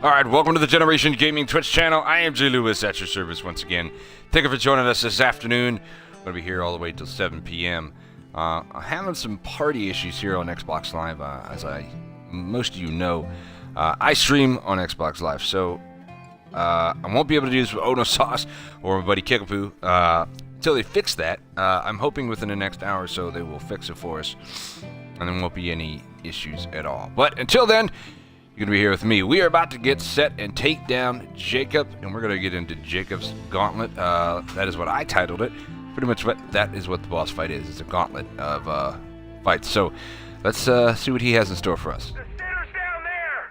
Alright, welcome to the Generation Gaming Twitch channel. I am Jay Lewis at your service once again. Thank you for joining us this afternoon. I'm going to be here all the way till 7 p.m. I'm having some party issues here on Xbox Live, as most of you know. I stream on Xbox Live, so I won't be able to do this with Ono Sauce or my buddy Kickapoo until they fix that. I'm hoping within the next hour or so they will fix it for us, and there won't be any issues at all. But until then, you're going to be here with me. We are about to get set and take down Jacob, and we're going to get into Jacob's Gauntlet. That is what I titled it. Pretty much that is what the boss fight is. It's a gauntlet of fights. So let's see what he has in store for us. The sinner's down there!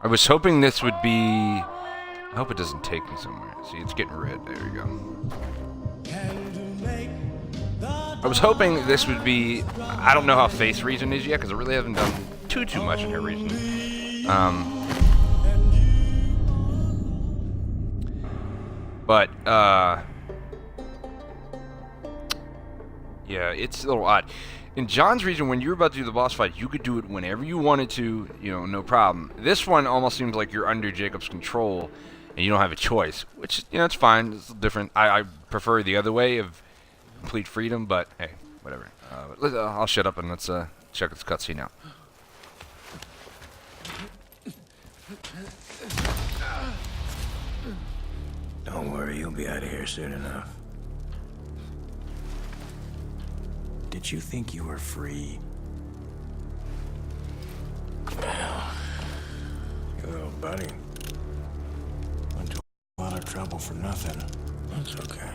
I was hoping this would be... I hope it doesn't take me somewhere. See, it's getting red. There we go. I was hoping this would be... I don't know how face region is yet, because I really haven't done too much in her region. Yeah, it's a little odd. In John's region, when you were about to do the boss fight, you could do it whenever you wanted to, you know, no problem. This one almost seems like you're under Jacob's control, and you don't have a choice, which, you know, it's fine. It's different. I prefer the other way of complete freedom, but hey, whatever. I'll shut up and let's check this cutscene out. Don't worry, you'll be out of here soon enough. Did you think you were free? Well, your little buddy went to a lot of trouble for nothing. That's okay.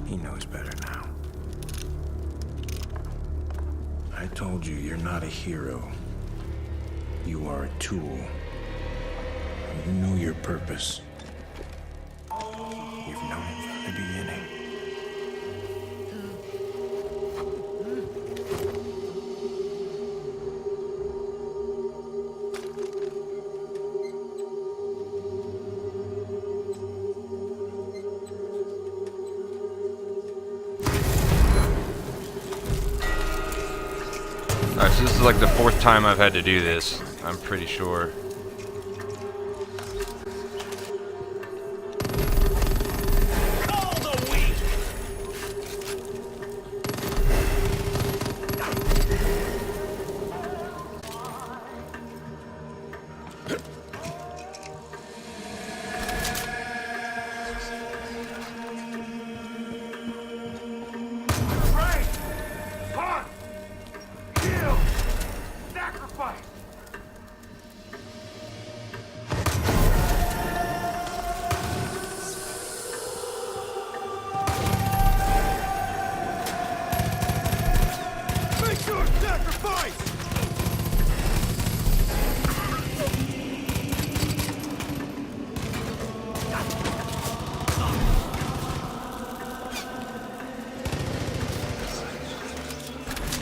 He knows better now. I told you, you're not a hero. You are a tool. You know your purpose. You've known it from the beginning. Alright, so this is like the 4th time I've had to do this, I'm pretty sure.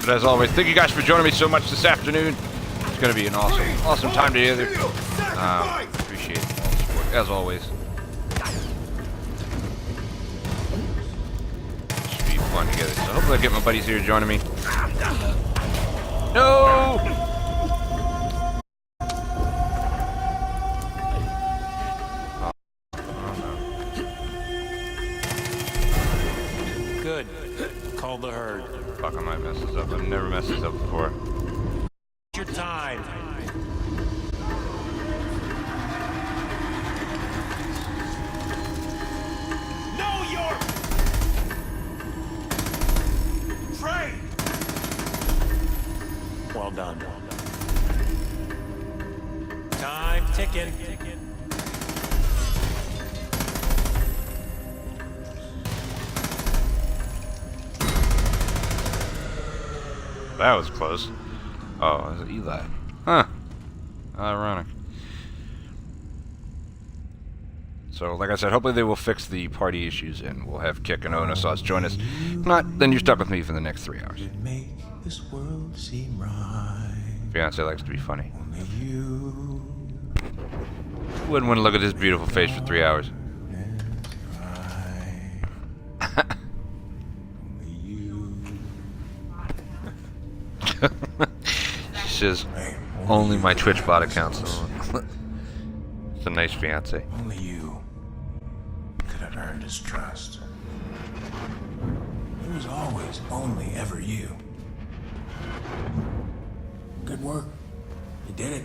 But as always, thank you guys for joining me so much this afternoon. It's going to be an awesome time together. Appreciate all the support, as always. Should be fun together. So hopefully I get my buddies here joining me. No! Good. Call the herd. Fuck, I might mess this up. I've never messed this up before. Your time. Know your trade. Well done. Time ticking. That was close. Oh, it was Eli. Huh. Ironic. So, like I said, hopefully they will fix the party issues and we'll have Kick and Ono Sauce join us. If not, then you're stuck with me for the next 3 hours. Make this world seem right. Fiance likes to be funny. Only you. Wouldn't want to look at his beautiful face for 3 hours. She says, only my Twitch bot accounts. It's a nice fiance. Only you could have earned his trust. It was always only ever you. Good work. You did it.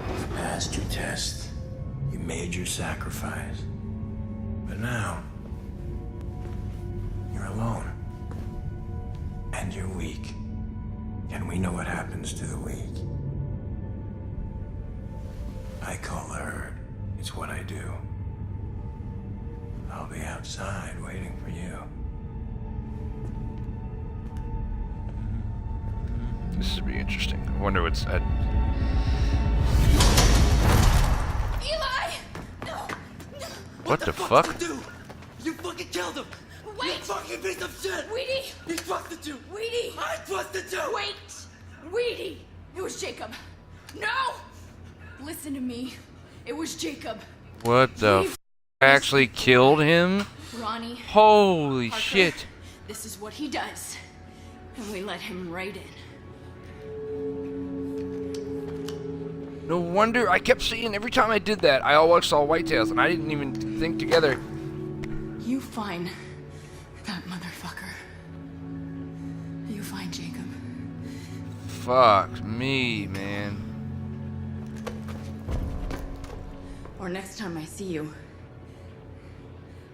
You passed your test. You made your sacrifice. But now, you're alone. And you're weak. And we know what happens to the weak. I call the herd. It's what I do. I'll be outside waiting for you. This should be interesting. I wonder what's... Eli! No! What the fuck? You fucking killed him! Wait! You fucking piece of shit! Weedy! He trusted you! Weedy! I trusted you! Wait! Weedy! It was Jacob. No! Listen to me. It was Jacob. What the f***? Actually killed him? Ronnie. Holy Parker, shit. This is what he does. And we let him right in. No wonder I kept seeing every time I did that, I always saw whitetails, and I didn't even think together. You find that motherfucker. You find Jacob. Fuck me, man. Or next time I see you.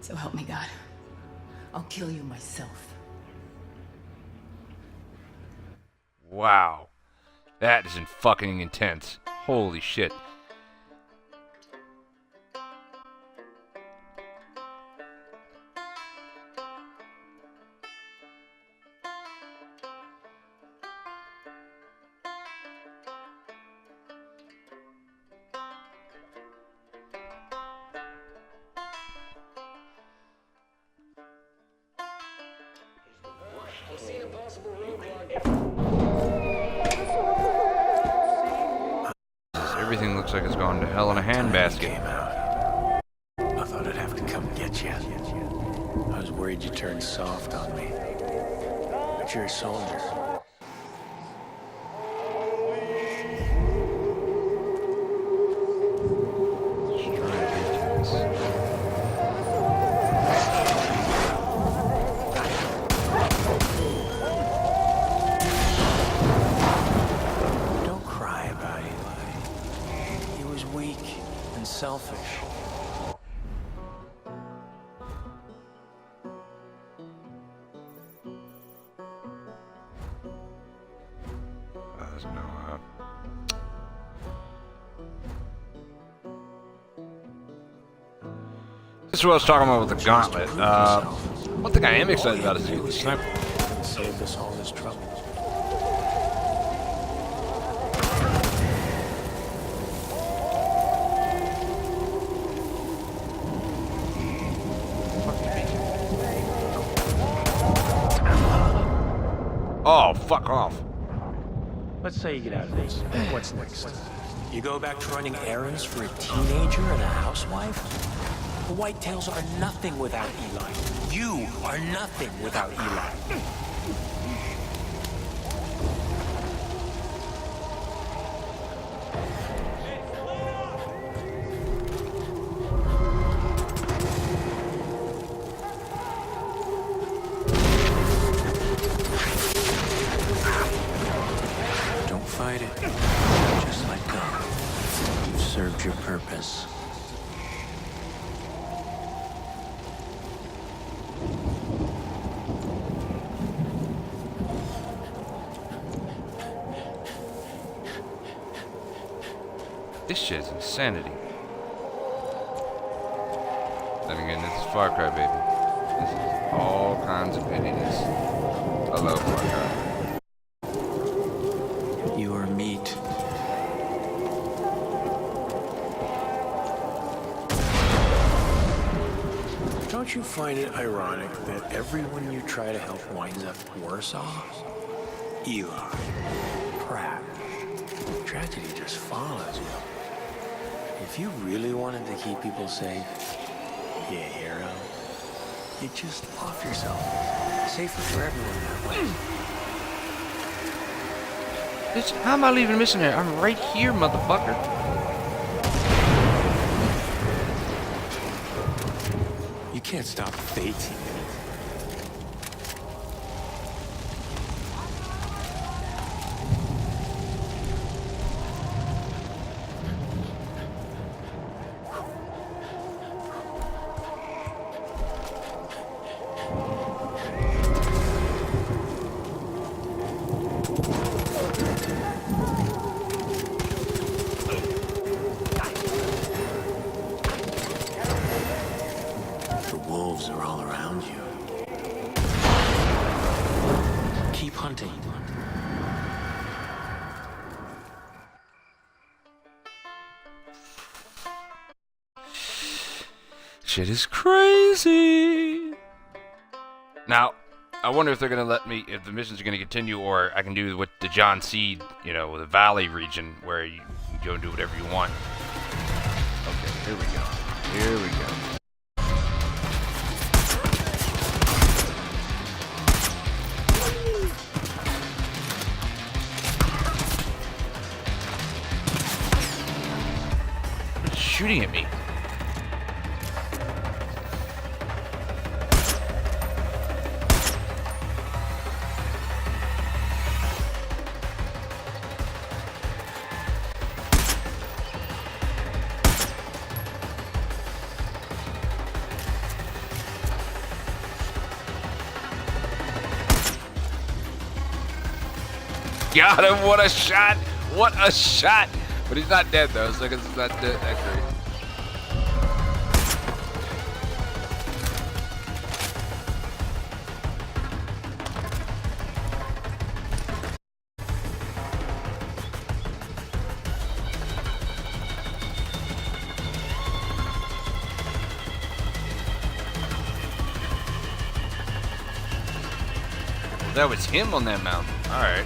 So help me God. I'll kill you myself. Wow. That is fucking intense. Holy shit. Everything looks like it's gone to hell in a handbasket. Came out. I thought I'd have to come get you. I was worried you turned soft on me. But you're a soldier. Don't cry about Eli. He was weak and selfish. There's no, This is what I was talking about with the Gauntlet. One thing I am excited about is the sniper. Saved us all this trouble. Oh, fuck off. Let's say you get out of this. What's next? You go back to running errands for a teenager and a housewife? The Whitetails are nothing without Eli. You are nothing without Eli. Don't fight it. Just let go. You've served your purpose. This shit's insanity. Then again, this is Far Cry, baby. This is all kinds of pettiness. I love Far Cry. You are meat. Don't you find it ironic that everyone you try to help winds up worse off? Eli, Pratt, tragedy just follows you. If you really wanted to keep people safe, be a hero, you'd just off yourself. Safer for everyone that way. How am I leaving a mission there? I'm right here, motherfucker. You can't stop fate. The wolves are all around you. Keep hunting. Shit is crazy. Now, I wonder if they're gonna let me, if the missions are gonna continue, or I can do what the John Seed, you know, the Valley region, where you can go and do whatever you want. Okay, here we go. Here we go. What's shooting at me? Got him! What a shot! What a shot! But he's not dead though, so I guess it's not dead. That great. Well, that was him on that mountain. All right.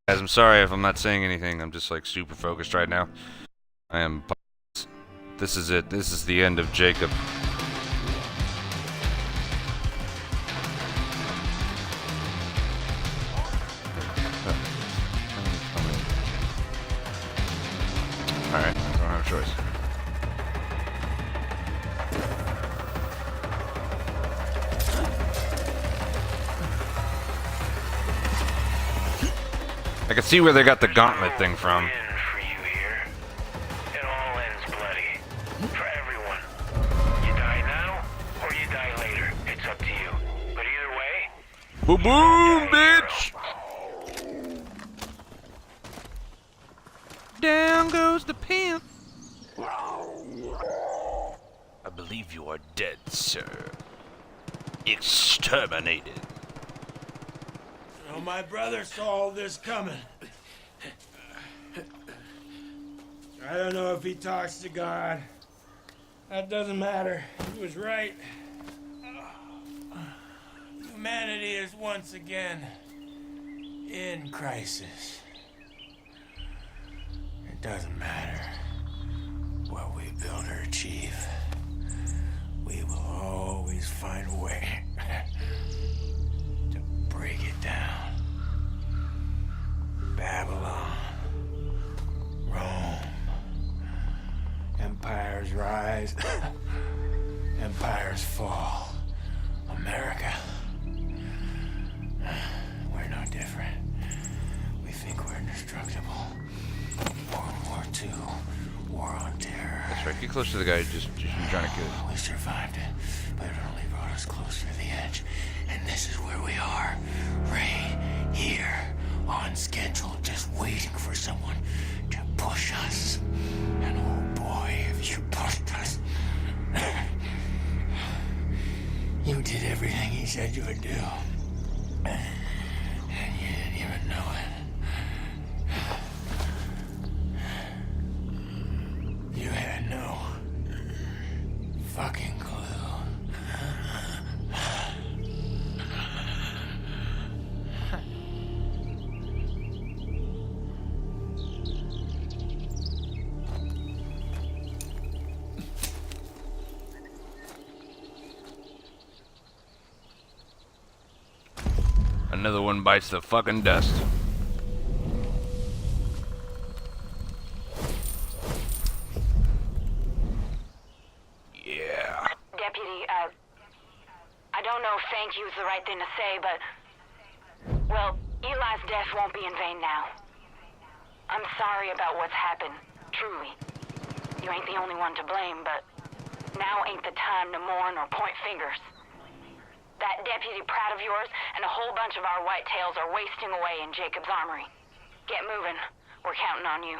Guys, I'm sorry if I'm not saying anything. I'm just like super focused right now. I am. This is it. This is the end of Jacob. Alright, I don't have a choice. I can see where they got the gauntlet thing from. For you here. It all ends bloody. For everyone. You die now, or you die later. It's up to you. But either way, Boom, boom, bitch! Down goes the pimp. I believe you are dead, sir. Exterminated. Oh, my brother saw all this coming. I don't know if he talks to God. That doesn't matter. He was right. Humanity is once again in crisis. It doesn't matter what we build or achieve. We will always find a way to break it down. Babylon, Rome, empires rise, empires fall. America, we're no different. We think we're indestructible. World War II, war on terror. That's right. Get close to the guy just trying to kill you. We survived it, but it only brought us closer to the edge. And this is where we are, right here, on schedule, just waiting for someone to push us. And oh boy, if you pushed us. You did everything he said you would do. And you didn't even know it. You had no fucking clue. Another one bites the fucking dust. Yeah. Deputy, I don't know if thank you is the right thing to say, but, well, Eli's death won't be in vain now. I'm sorry about what's happened, truly. You ain't the only one to blame, but now ain't the time to mourn or point fingers. That Deputy Pratt of yours and a whole bunch of our whitetails are wasting away in Jacob's armory. Get moving. We're counting on you.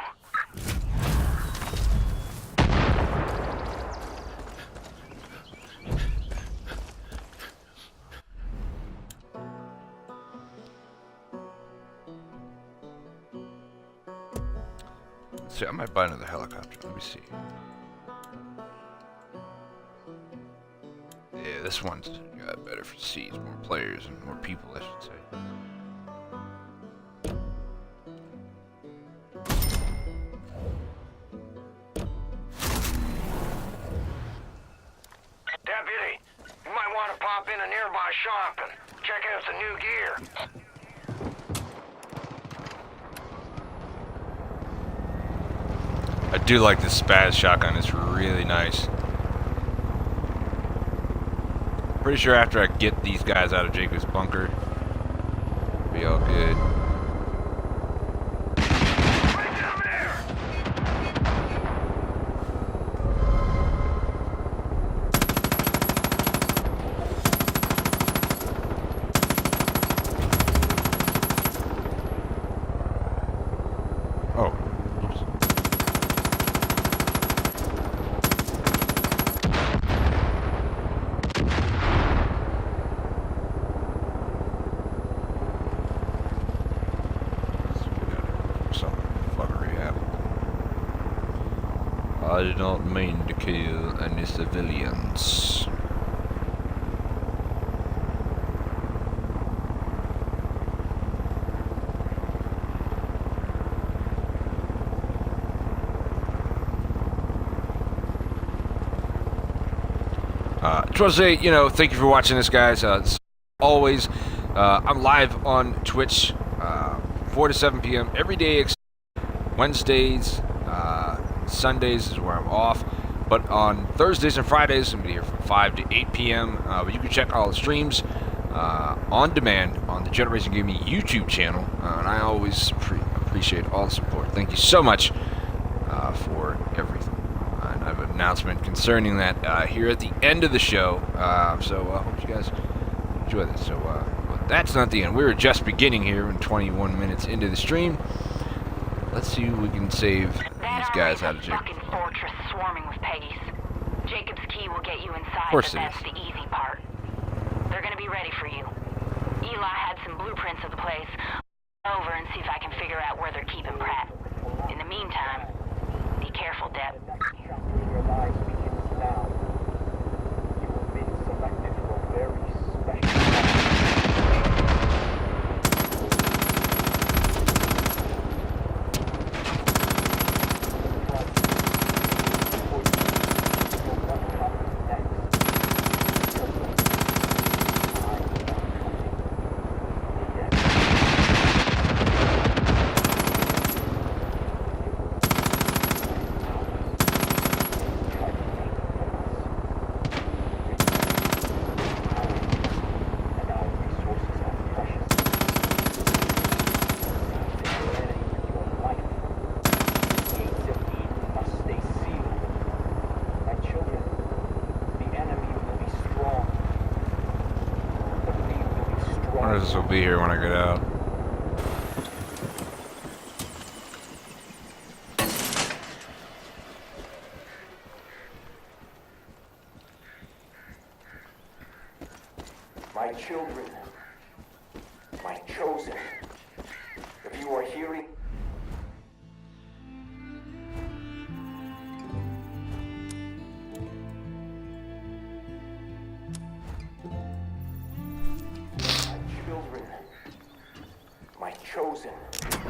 Let's see, I might buy another helicopter. Let me see. Yeah, this one's got better for seats, more players, and more people, I should say. Deputy, you might want to pop in a nearby shop and check out some new gear. I do like this Spaz shotgun. It's really nice. Pretty sure after I get these guys out of Jacob's bunker, it'll be all good. Right down there! Oh. Oops. I did not mean to kill any civilians. Just want to say, thank you for watching this, guys. As always, I'm live on Twitch, 4 to 7 p.m. every day except Wednesdays. Sundays is where I'm off, but on Thursdays and Fridays I'm gonna be here from 5 to 8 p.m. But you can check all the streams on demand on the Generation Gaming YouTube channel, and I always appreciate all the support. Thank you so much for everything. And I have an announcement concerning that here at the end of the show, so I hope you guys enjoy this. So but that's not the end. We were just beginning here in 21 minutes into the stream. Let's see if we can save these guys out of jail. Fucking fortress swarming with Peggies. Jacob's key will get you inside, Of course but it that's is. the easy part. They're gonna be ready for you. Eli had some blueprints of the place. I'll over and see if I can figure out where they're keeping Pratt. In the meantime, be careful, Deb. This will be here when I get out. My children, my chosen, if you are hearing... Children, my chosen.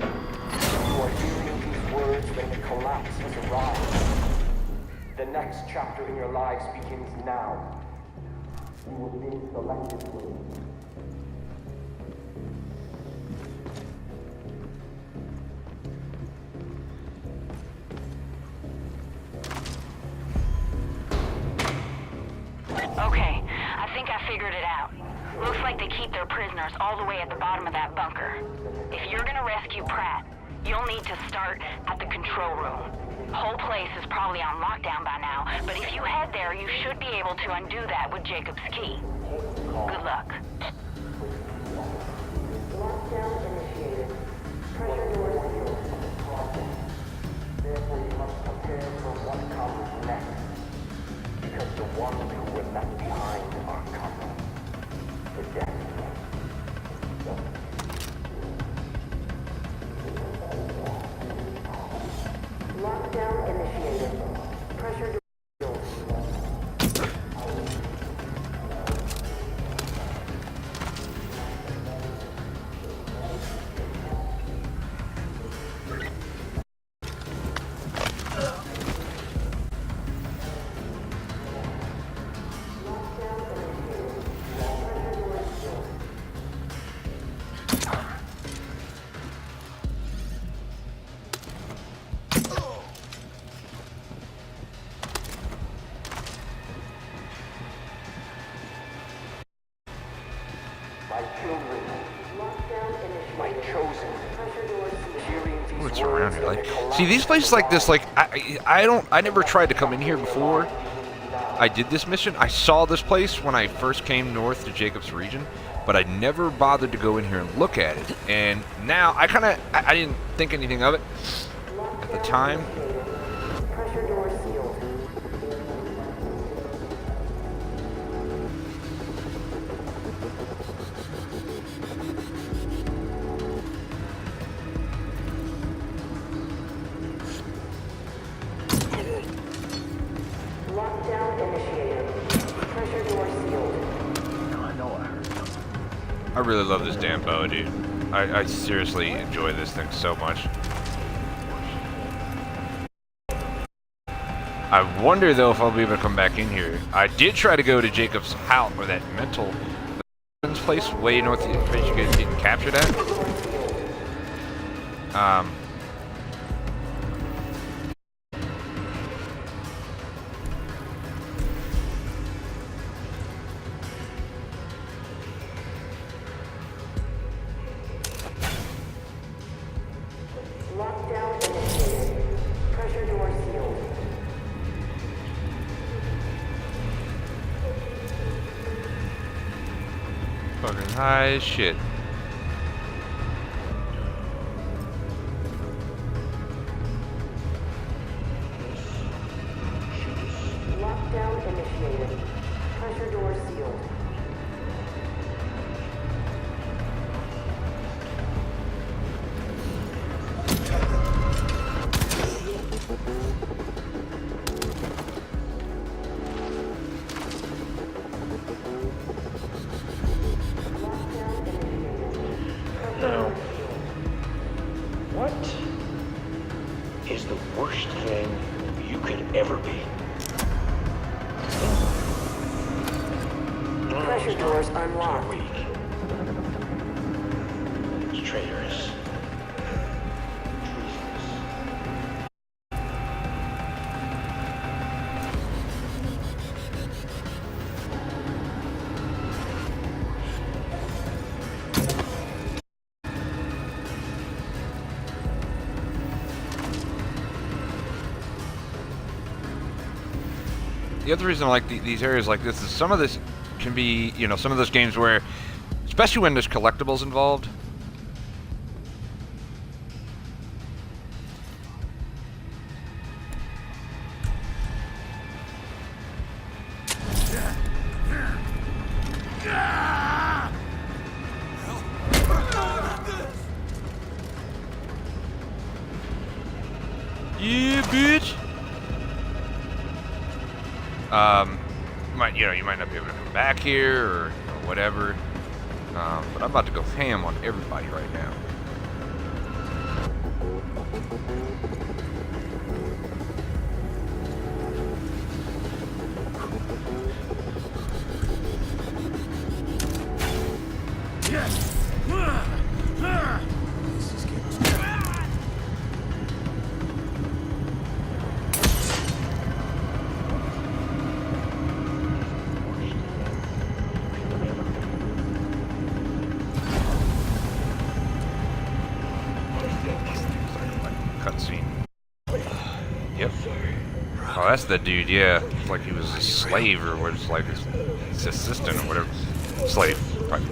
You are hearing these words when the collapse has arrived. The next chapter in your lives begins now. You will be selectively. Okay, I think I figured it out. Looks like they keep their prisoners all the way at the bottom of that bunker. If you're gonna rescue Pratt, you'll need to start at the control room. Whole place is probably on lockdown by now, but if you head there, you should be able to undo that with Jacob's key. Good luck. Lockdown initiated. Pressure doors sealed. Therefore, you must prepare for what comes next. Because the ones who were left behind are coming. The death. Lockdown initiated. Pressure doors sealed. My children, my chosen. What's around here? Like, see these places like this. Like, I never tried to come in here before I did this mission. I saw this place when I first came north to Jacob's region, but I never bothered to go in here and look at it. And now I didn't think anything of it at the time. Pressure doors sealed. Lockdown initiated. Pressure doors sealed. I know I heard something. I really love this damn bow, dude. I seriously enjoy this thing so much. I wonder though if I'll be able to come back in here. I did try to go to Jacob's house, or that mental place way north. You guys didn't capture that. Fucking high as shit. Lockdown initiated. Pressure doors sealed. Now, what is the worst thing you could ever be? Pressure doors unlocked. Weak. It's traitorous. Treasonous. The other reason I like these areas like this is some of this can be, you know, some of those games where, especially when there's collectibles involved. Yeah, bitch. You might not be able to come back here or whatever. But I'm about to go ham on everybody right now. Cutscene. Yep. Oh, that's the dude, yeah. It's like he was a slave or was like his assistant or whatever. Slave. Right.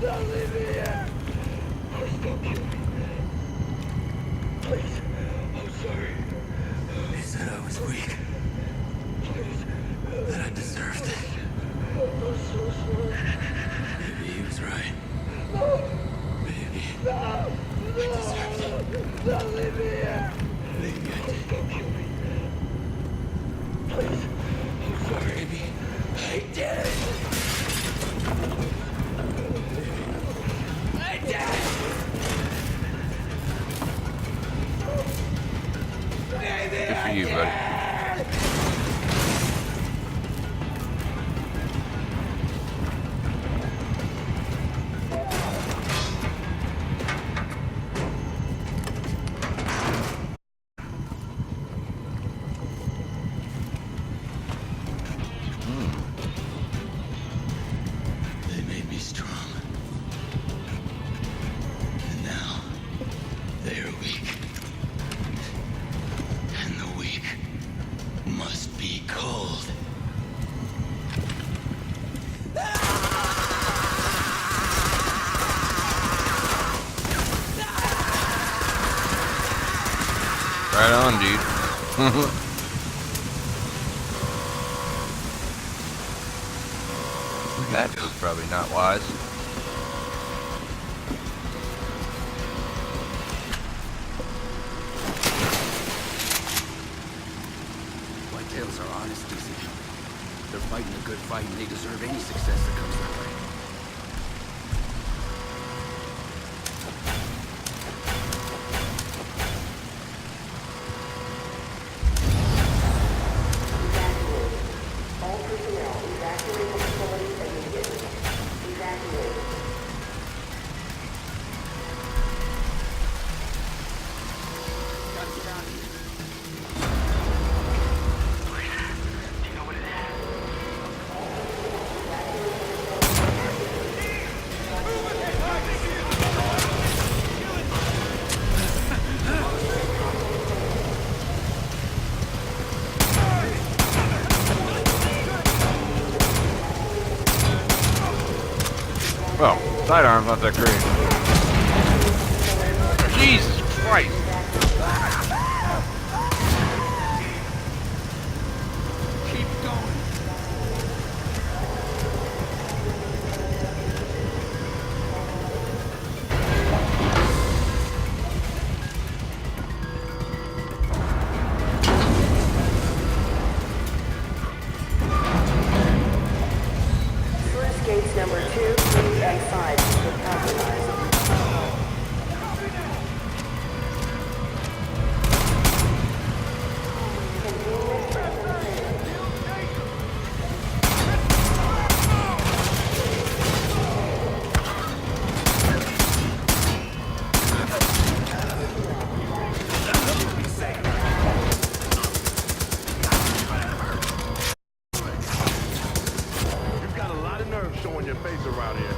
Don't leave me here! Don't kill me. Please. I'm sorry. He said I was weak. That I deserved it. I'm so sorry. Maybe he was right. Maybe I deserved it. Don't leave me here. Maybe I did. Don't kill me. Please. I'm sorry. Maybe I did. I did. Good for you, buddy. They made me strong. And now they are weak. And the weak must be cold. Right on, dude. That was probably not wise. Whitetails are honest, DC. They're fighting a good fight and they deserve any success that comes their way. All personnel evacuate the facility immediately. Evacuate. Gotta get out of here. Do you know what it is? Sidearm's not that great. Jesus Christ! Keep going. Sluice gates number 2, 3, and 5 were compromised. You've got a lot of nerve showing your face around here.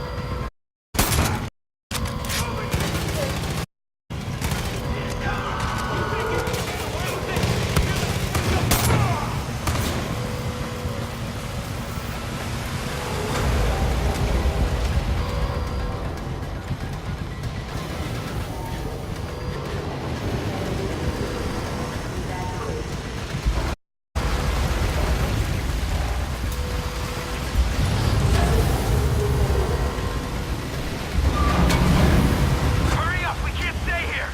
Hurry up! We can't stay here!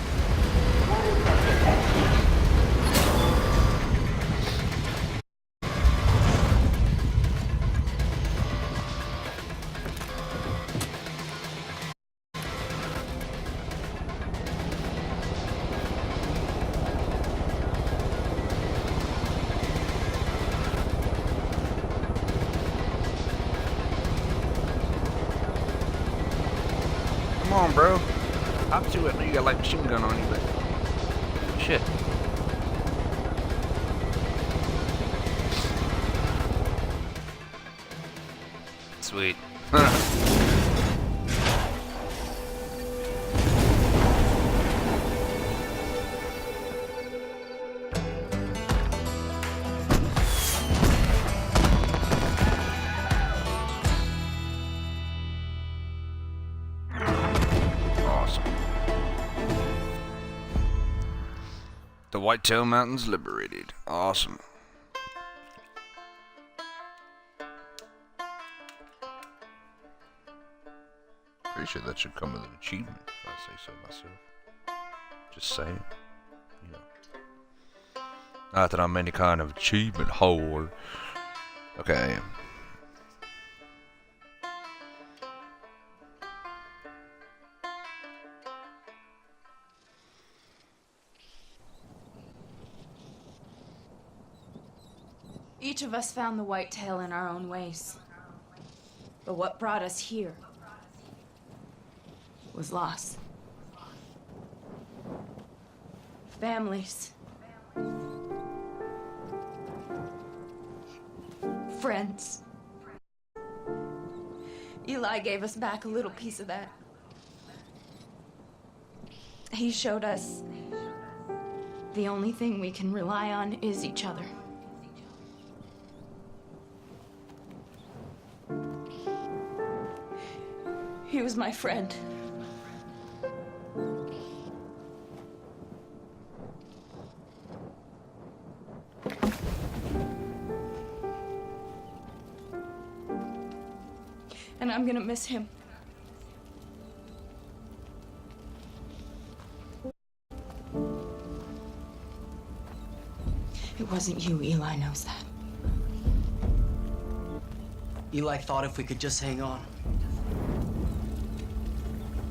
Come on, bro. Hop to it. I know you got like machine gun on you, but shit. Sweet. Awesome. The Whitetail Mountains liberated. Awesome. Pretty sure that should come with an achievement, if I say so myself. Just saying. You know. Not that I'm any kind of achievement whore. Okay, I am. Each of us found the whitetail in our own ways. But what brought us here was loss. Families. Friends. Eli gave us back a little piece of that. He showed us the only thing we can rely on is each other. He was my friend. And I'm gonna miss him. It wasn't you, Eli knows that. Eli thought if we could just hang on,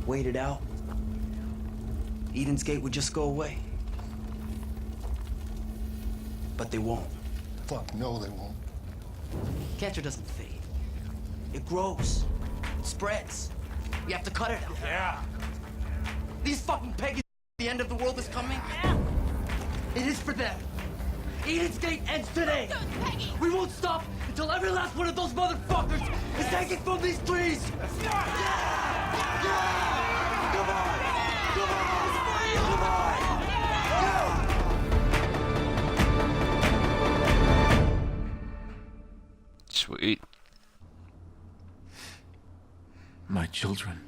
wait it out, Eden's Gate would just go away. But they won't. Fuck, no, they won't. Cancer doesn't fade. It grows. It spreads. You have to cut it out. Yeah. These fucking pagans, the end of the world is coming. It is for them. Eden's Gate ends today. We won't stop until every last one of those motherfuckers is taken from these trees. Sweet. My children.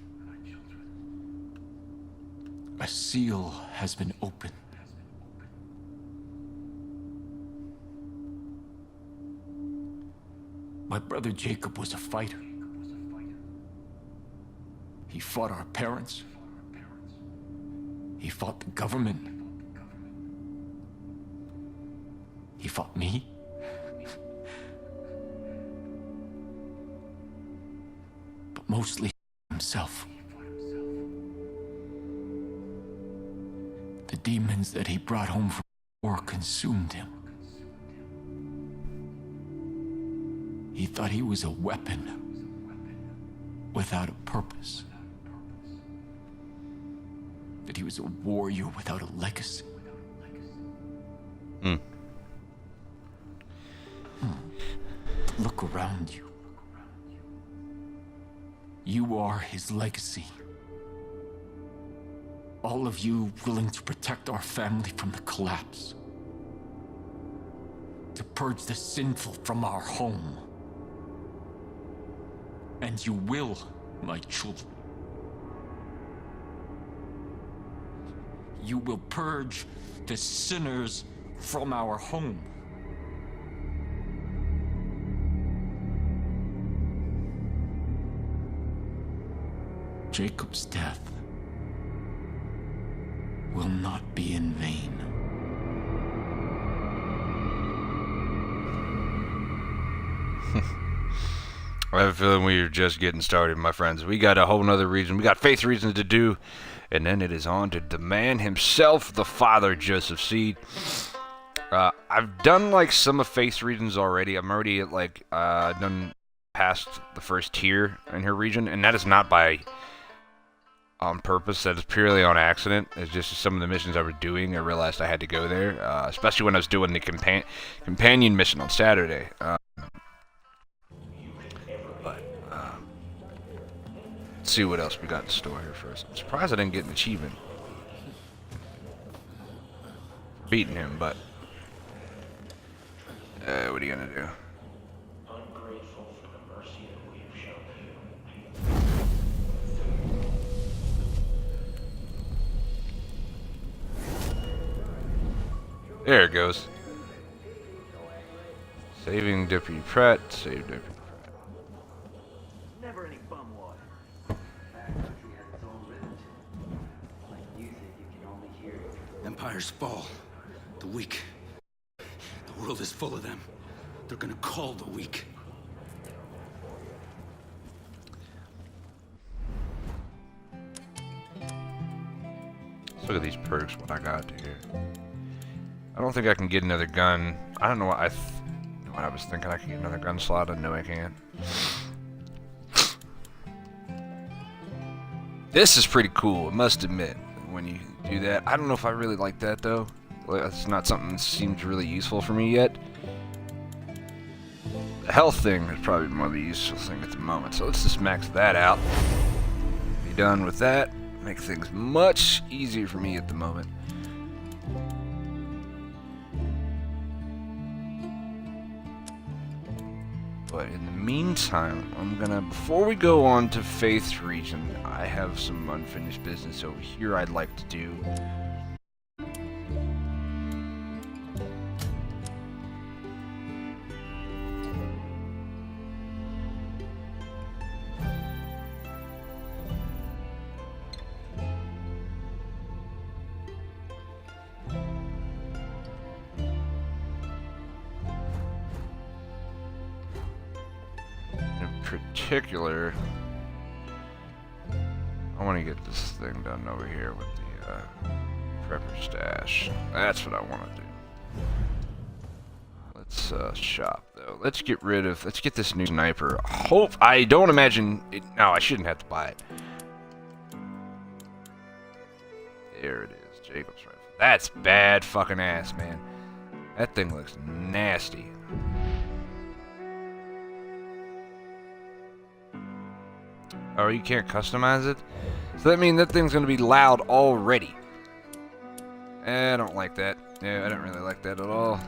A seal has been opened. My brother Jacob was a fighter. He fought our parents. He fought the government. He fought me. But mostly himself. The demons that he brought home from war consumed him. He thought he was a weapon without a purpose. That he was a warrior without a legacy. Look around you. You are his legacy. All of you willing to protect our family from the collapse. To purge the sinful from our home. And you will, my children. You will purge the sinners from our home. Jacob's death will not be in vain. I have a feeling we're just getting started, my friends. We got a whole nother reason. We got faith reasons to do, and then it is on to the man himself, the Father, Joseph Seed. I've done like some of faith reasons already. I'm already at like done past the first tier in her region, and that is not by on purpose. That is purely on accident. It's just some of the missions I was doing. I realized I had to go there, especially when I was doing the companion mission on Saturday. Let's see what else we got in store here first. I'm surprised I didn't get an achievement for beating him, but what are you gonna do? Ungrateful for the mercy that we have shown you. There it goes. Saving Deputy Pratt. Save Deputy Pratt. Never any bum water. Empires fall. The weak. The world is full of them. They're gonna call the weak. Let's look at these perks, what I got here. I don't think I can get another gun. I don't know what I was thinking I could get another gun slot. I know I can't. This is pretty cool, I must admit, when you do that. I don't know if I really like that, though. It's not something that seems really useful for me yet. The health thing is probably more the useful thing at the moment, so let's just max that out. Be done with that. Make things much easier for me at the moment. But in the meantime, I'm gonna, before we go on to Faith's region, I have some unfinished business over here I'd like to do. Particular, I want to get this thing done over here with the prepper stash. That's what I want to do. Let's shop though. Let's get this new sniper. I don't imagine it. No, I shouldn't have to buy it. There it is, Jacob's rifle. That's bad fucking ass, man. That thing looks nasty. Oh, you can't customize it? So that means that thing's gonna be loud already. I don't like that. Yeah, I don't really like that at all.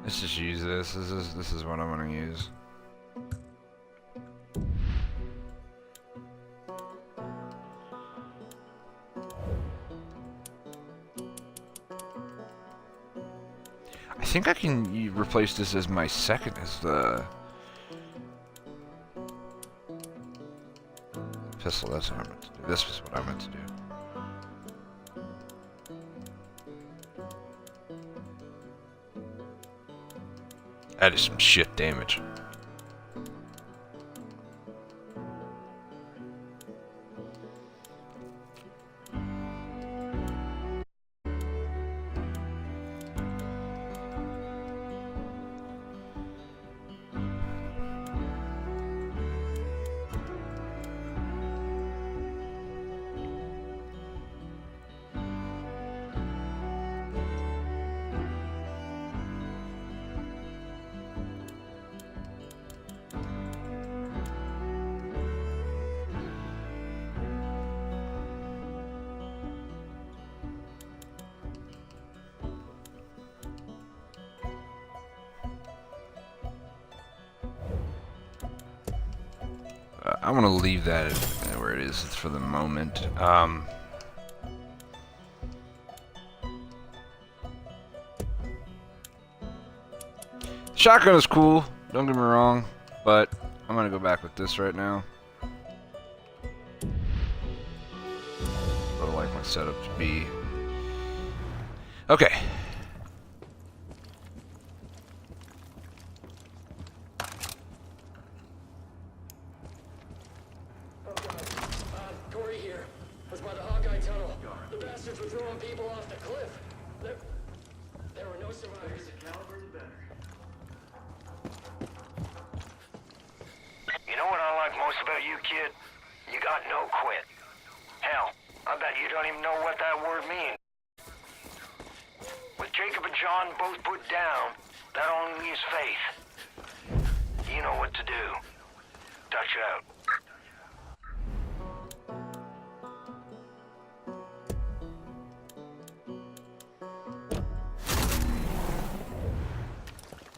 Let's just use this. This is what I'm gonna use. think I can replace this as my second, as the pistol. That's what I meant to do. This is what I meant to do. That is some shit damage. I want to leave that where it is for the moment. Shotgun is cool, don't get me wrong, but I'm gonna go back with this right now. What I like my setup to be. Okay.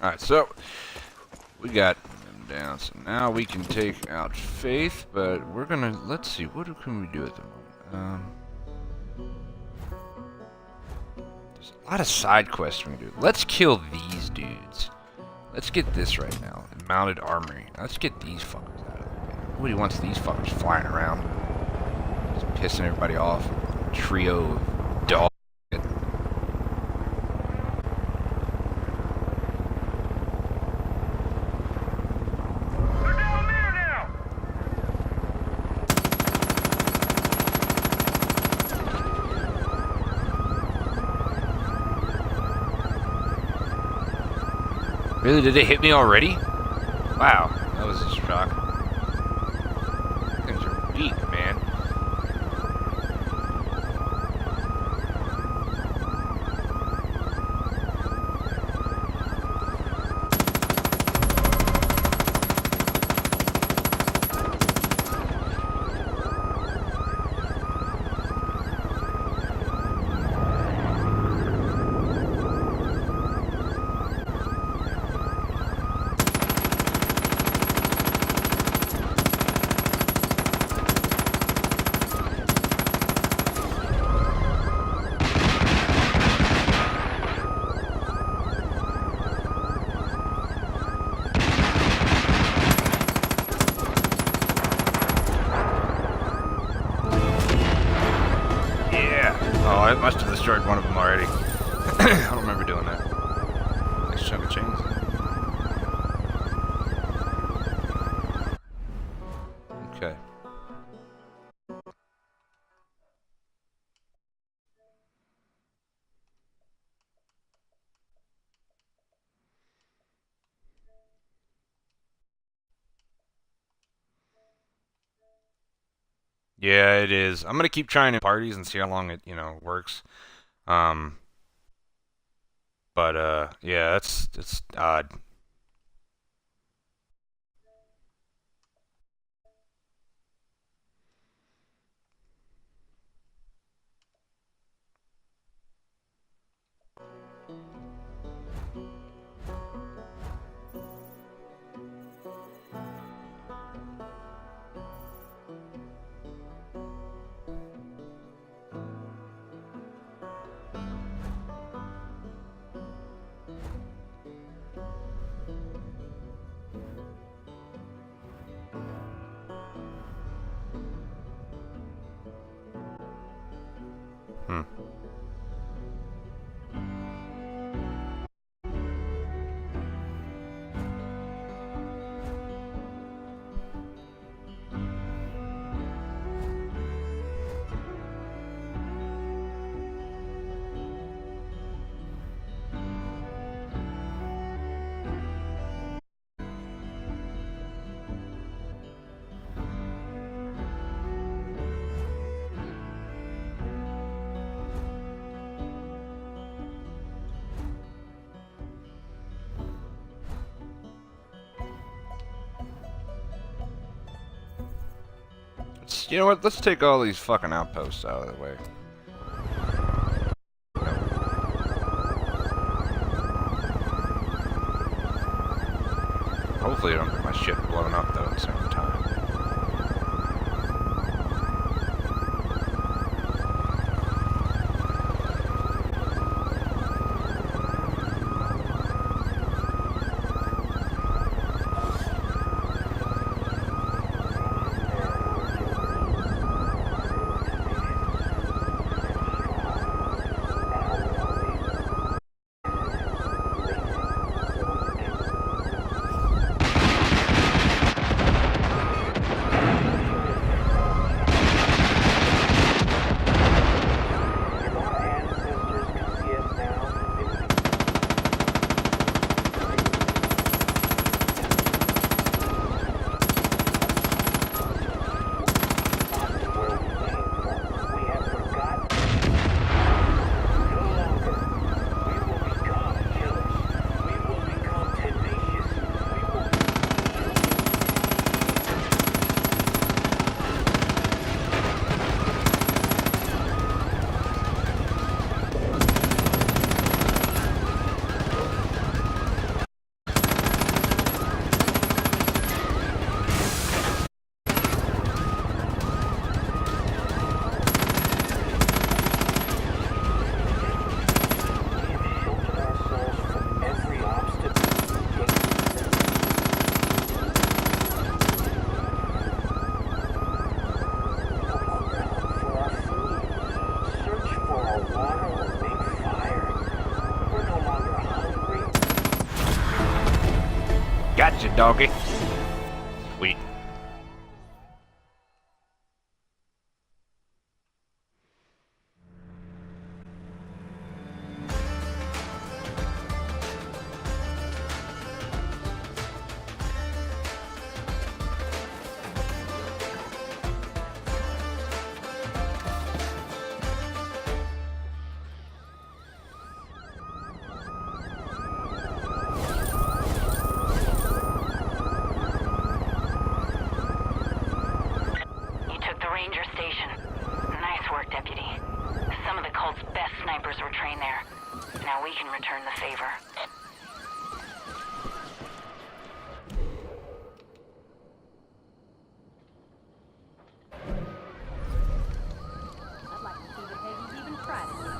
Alright, so we got them down. So now we can take out Faith, but we're gonna, let's see, what can we do at the moment? There's a lot of side quests we can do. Let's kill these dudes. Let's get this right now. Mounted armory. Let's get these fuckers out of there. Nobody wants these fuckers flying around. Just pissing everybody off. Trio of dogs. Really? Did it hit me already? Wow, that was a shock. Things are weak, man. I must have destroyed one of them already. I don't remember doing that. Nice chunk of chains. Okay. Yeah, it is. I'm gonna keep trying parties and see how long it, works. Yeah, it's odd. Hmm. You know what? Let's take all these fucking outposts out of the way. Hopefully I don't get my shit blown up though at the same time. Gotcha, doggy. Sweet. Ranger station. Nice work, Deputy. Some of the cult's best snipers were trained there. Now we can return the favor. I'd like to see the Peggies even try to do it.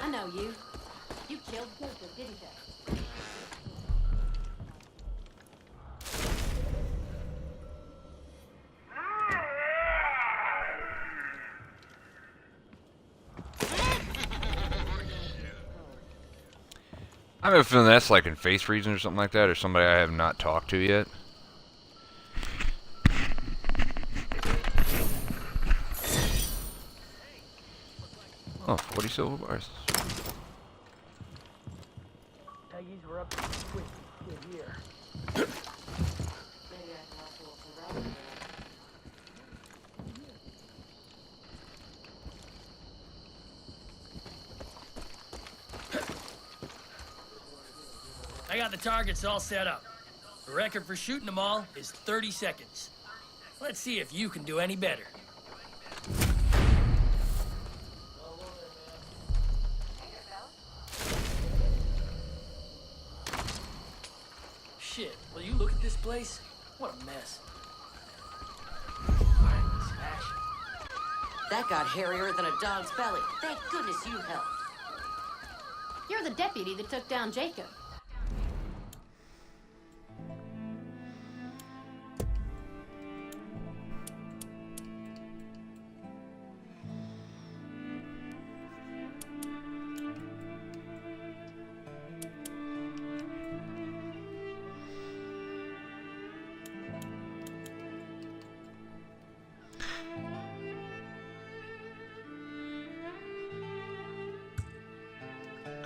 I know you. You killed Joseph, didn't you? I have a feeling that's like in face reason or something like that, or somebody I have not talked to yet. Oh, 40 silver bars. Peggies were up quick here. I got the targets all set up. The record for shooting them all is 30 seconds. Let's see if you can do any better. Shit, will you look at this place? What a mess. Smash. That got hairier than a dog's belly. Thank goodness you helped. You're the deputy that took down Jacob.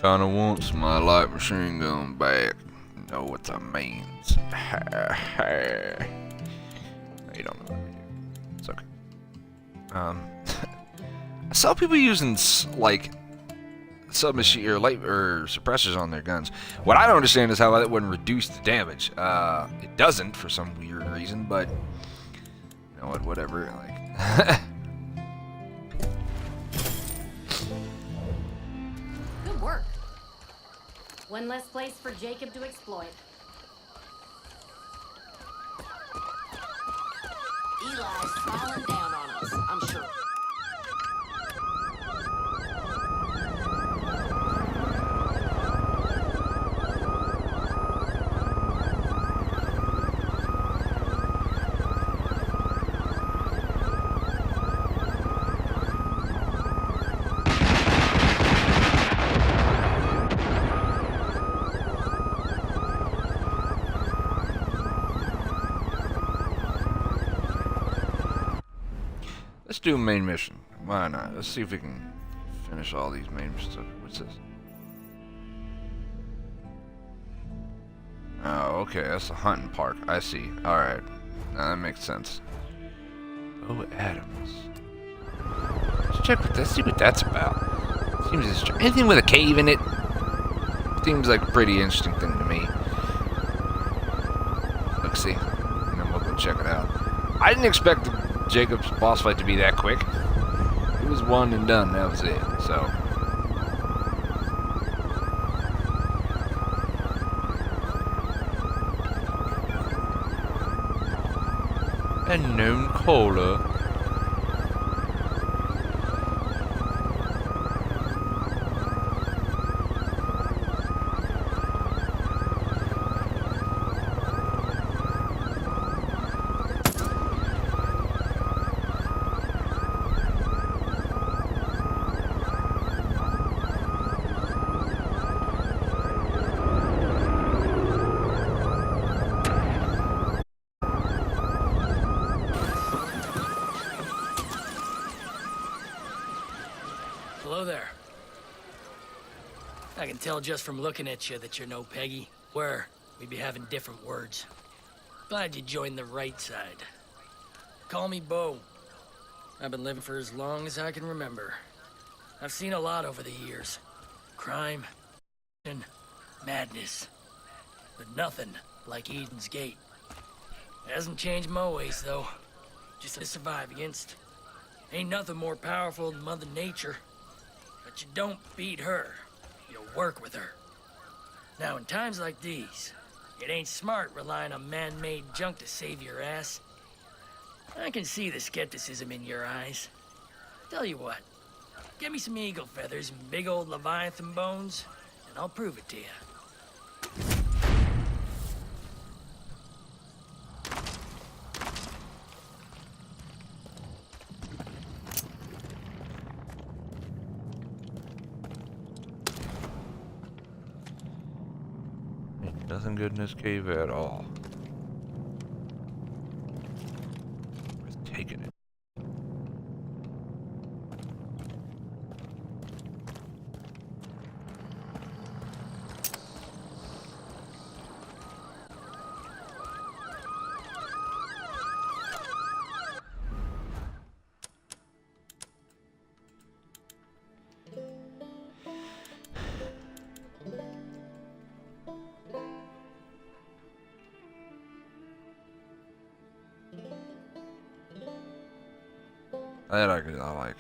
Kinda wants my light machine gun back. Know what that means. You don't know that. It's okay. I saw people using like submachine or light or suppressors on their guns. What I don't understand is how that wouldn't reduce the damage. It doesn't for some weird reason, but you know what? Whatever. Like. Good work. One less place for Jacob to exploit. Eli's falling down on us, I'm sure. Let's do a main mission. Why not? Let's see if we can finish all these main missions. What's this? Oh, okay. That's the hunting park. I see. Alright. Now that makes sense. Oh, Adams. Let's check with this. See what that's about. Seems interesting. Anything with a cave in it? Seems like a pretty interesting thing to me. Let's see. And then we'll go check it out. I didn't expect Jacob's boss fight to be that quick. It was one and done, that was it, so. Unknown caller. Hello there. I can tell just from looking at you that you're no Peggy. Were, we'd be having different words. Glad you joined the right side. Call me Bo. I've been living for as long as I can remember. I've seen a lot over the years. Crime, and madness. But nothing like Eden's Gate. It hasn't changed my ways, though. Just to survive against. Ain't nothing more powerful than Mother Nature. But you don't beat her. You work with her. Now, in times like these, it ain't smart relying on man-made junk to save your ass. I can see the skepticism in your eyes. Tell you what, get me some eagle feathers and big old Leviathan bones, and I'll prove it to you. Nothing good in this cave at all. Worth taking it. That I like.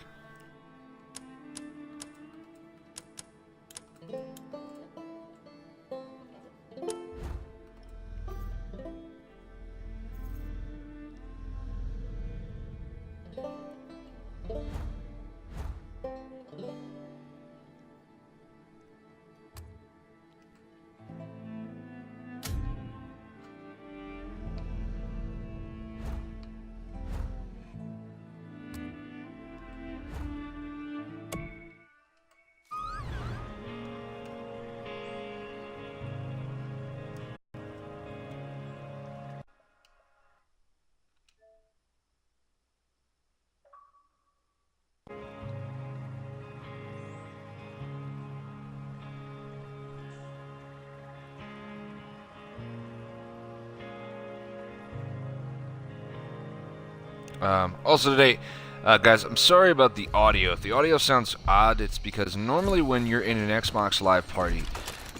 Also today, guys, I'm sorry about the audio. If the audio sounds odd, it's because normally when you're in an Xbox Live party,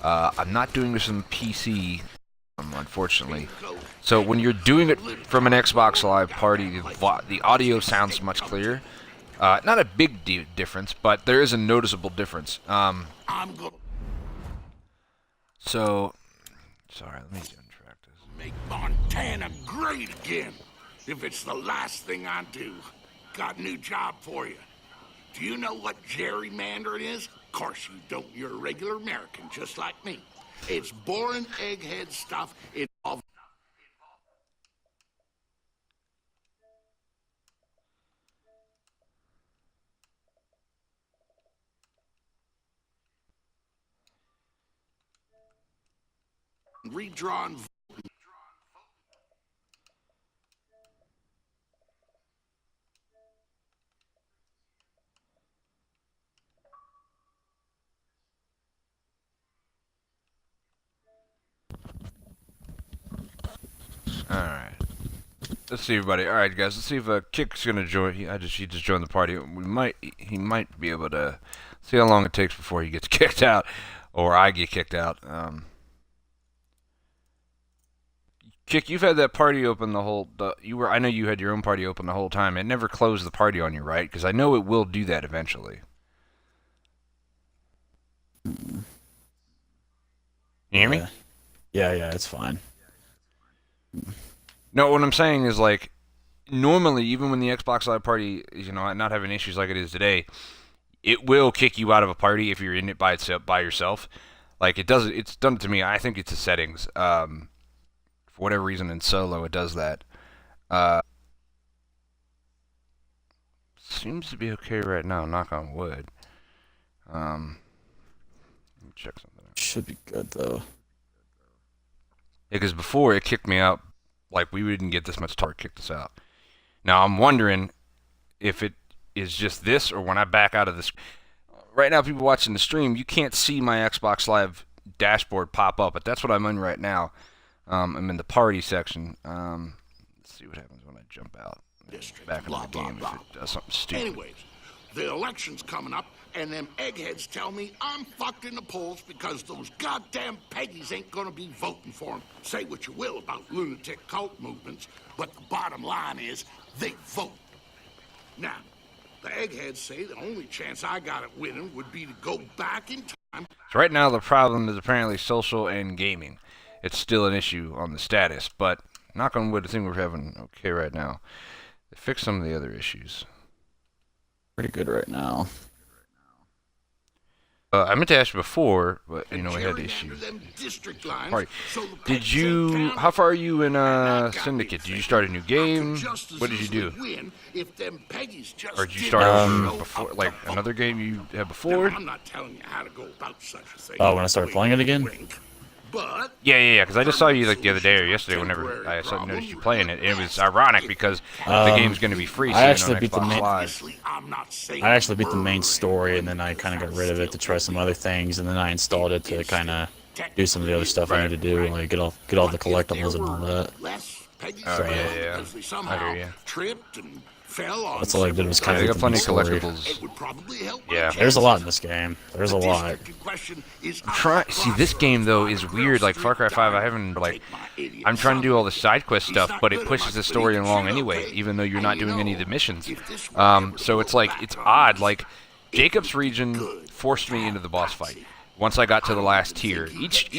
I'm not doing this on PC, unfortunately. So when you're doing it from an Xbox Live party, the audio sounds much clearer. Not a big difference, but there is a noticeable difference. So, sorry, let me untrack this. Make Montana great again. If it's the last thing I do. Got a new job for you. Do you know what gerrymandering is? Of course you don't. You're a regular American, just like me. It's boring egghead stuff involving... redrawn... Alright. Let's see, everybody. Alright, guys. Let's see if Kick's gonna join. He just joined the party. He might be able to see how long it takes before he gets kicked out, or I get kicked out. Kick, you've had that party open the whole. I know you had your own party open the whole time. It never closed the party on you, right? Because I know it will do that eventually. You hear me? Yeah, it's fine. No, what I'm saying is, like, normally, even when the Xbox Live party is, not having issues like it is today, it will kick you out of a party if you're in it by yourself. Like, it's done it to me. I think it's the settings. For whatever reason in solo, it does that. Seems to be okay right now, knock on wood. Let me check something out. Should be good, though. Yeah, because before it kicked me out, like we didn't get this much target, kicked us out. Now I'm wondering if it is just this or when I back out of this. Right now, people watching the stream, you can't see my Xbox Live dashboard pop up, but that's what I'm in right now. I'm in the party section. Let's see what happens when I jump out. Back into the game if it does something stupid. Anyways, the election's coming up, and them eggheads tell me I'm fucked in the polls because those goddamn Peggies ain't gonna be voting for them. Say what you will about lunatic cult movements, but the bottom line is they vote. Now, the eggheads say the only chance I got at winning would be to go back in time. So right now the problem is apparently social and gaming. It's still an issue on the status, but knock on wood, I think we're having okay right now. They fixed some of the other issues. Pretty good right now. I meant to ask you before, but we had issues. Right. Did you? How far are you in Syndicate? Did you start a new game? What did you do? Or did you start over before, like another game you had before? I'm not telling you how to go about such a thing. Oh, when I started playing it again? Yeah. Because I just saw you like the other day or yesterday. Whenever I noticed you playing it, it was ironic because the game's going to be free. I actually on beat the main. Live. I actually beat the main story, and then I kind of got rid of it to try some other things, and then I installed it to kind of do some of the other stuff I need to do, like get all the collectibles and all that. Oh yeah. I hear you. That's all I did was kind of. They got plenty of collectibles. Yeah. There's a lot in this game. There's a lot. See, this game though is weird. Like Far Cry 5, I'm trying to do all the side quest stuff, but it pushes the story along anyway, even though you're not doing any of the missions. So it's odd. Like Jacob's region forced me into the boss fight. Once I got to the last tier, each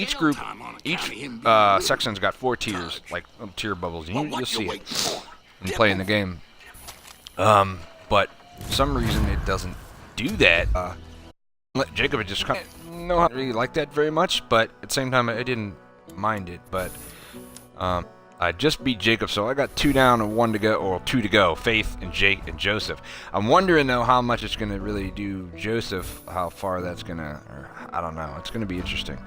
section's got 4 tiers, like tier bubbles. And you'll see it when playing the game. But for some reason it doesn't do that. Jacob had just kind of not really like that very much, but at the same time I didn't mind it. But I just beat Jacob, so I got 2 down and 1 to go, or 2 to go. Faith and Jake and Joseph. I'm wondering though how much it's gonna really do Joseph, how far that's gonna, or I don't know. It's gonna be interesting.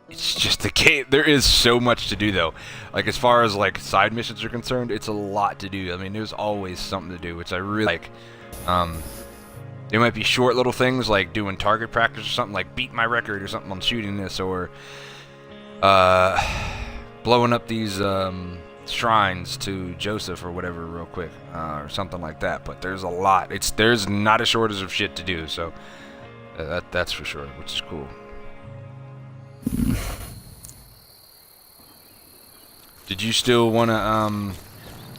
It's just the game. There is so much to do though. Like as far as like side missions are concerned, it's a lot to do. I mean, there's always something to do, which I really like. There might be short little things like doing target practice or something, like beat my record or something on shooting this, or blowing up these shrines to Joseph or whatever real quick, or something like that. But there's a lot. There's not a shortage of shit to do, so that's for sure, which is cool. Did you still want to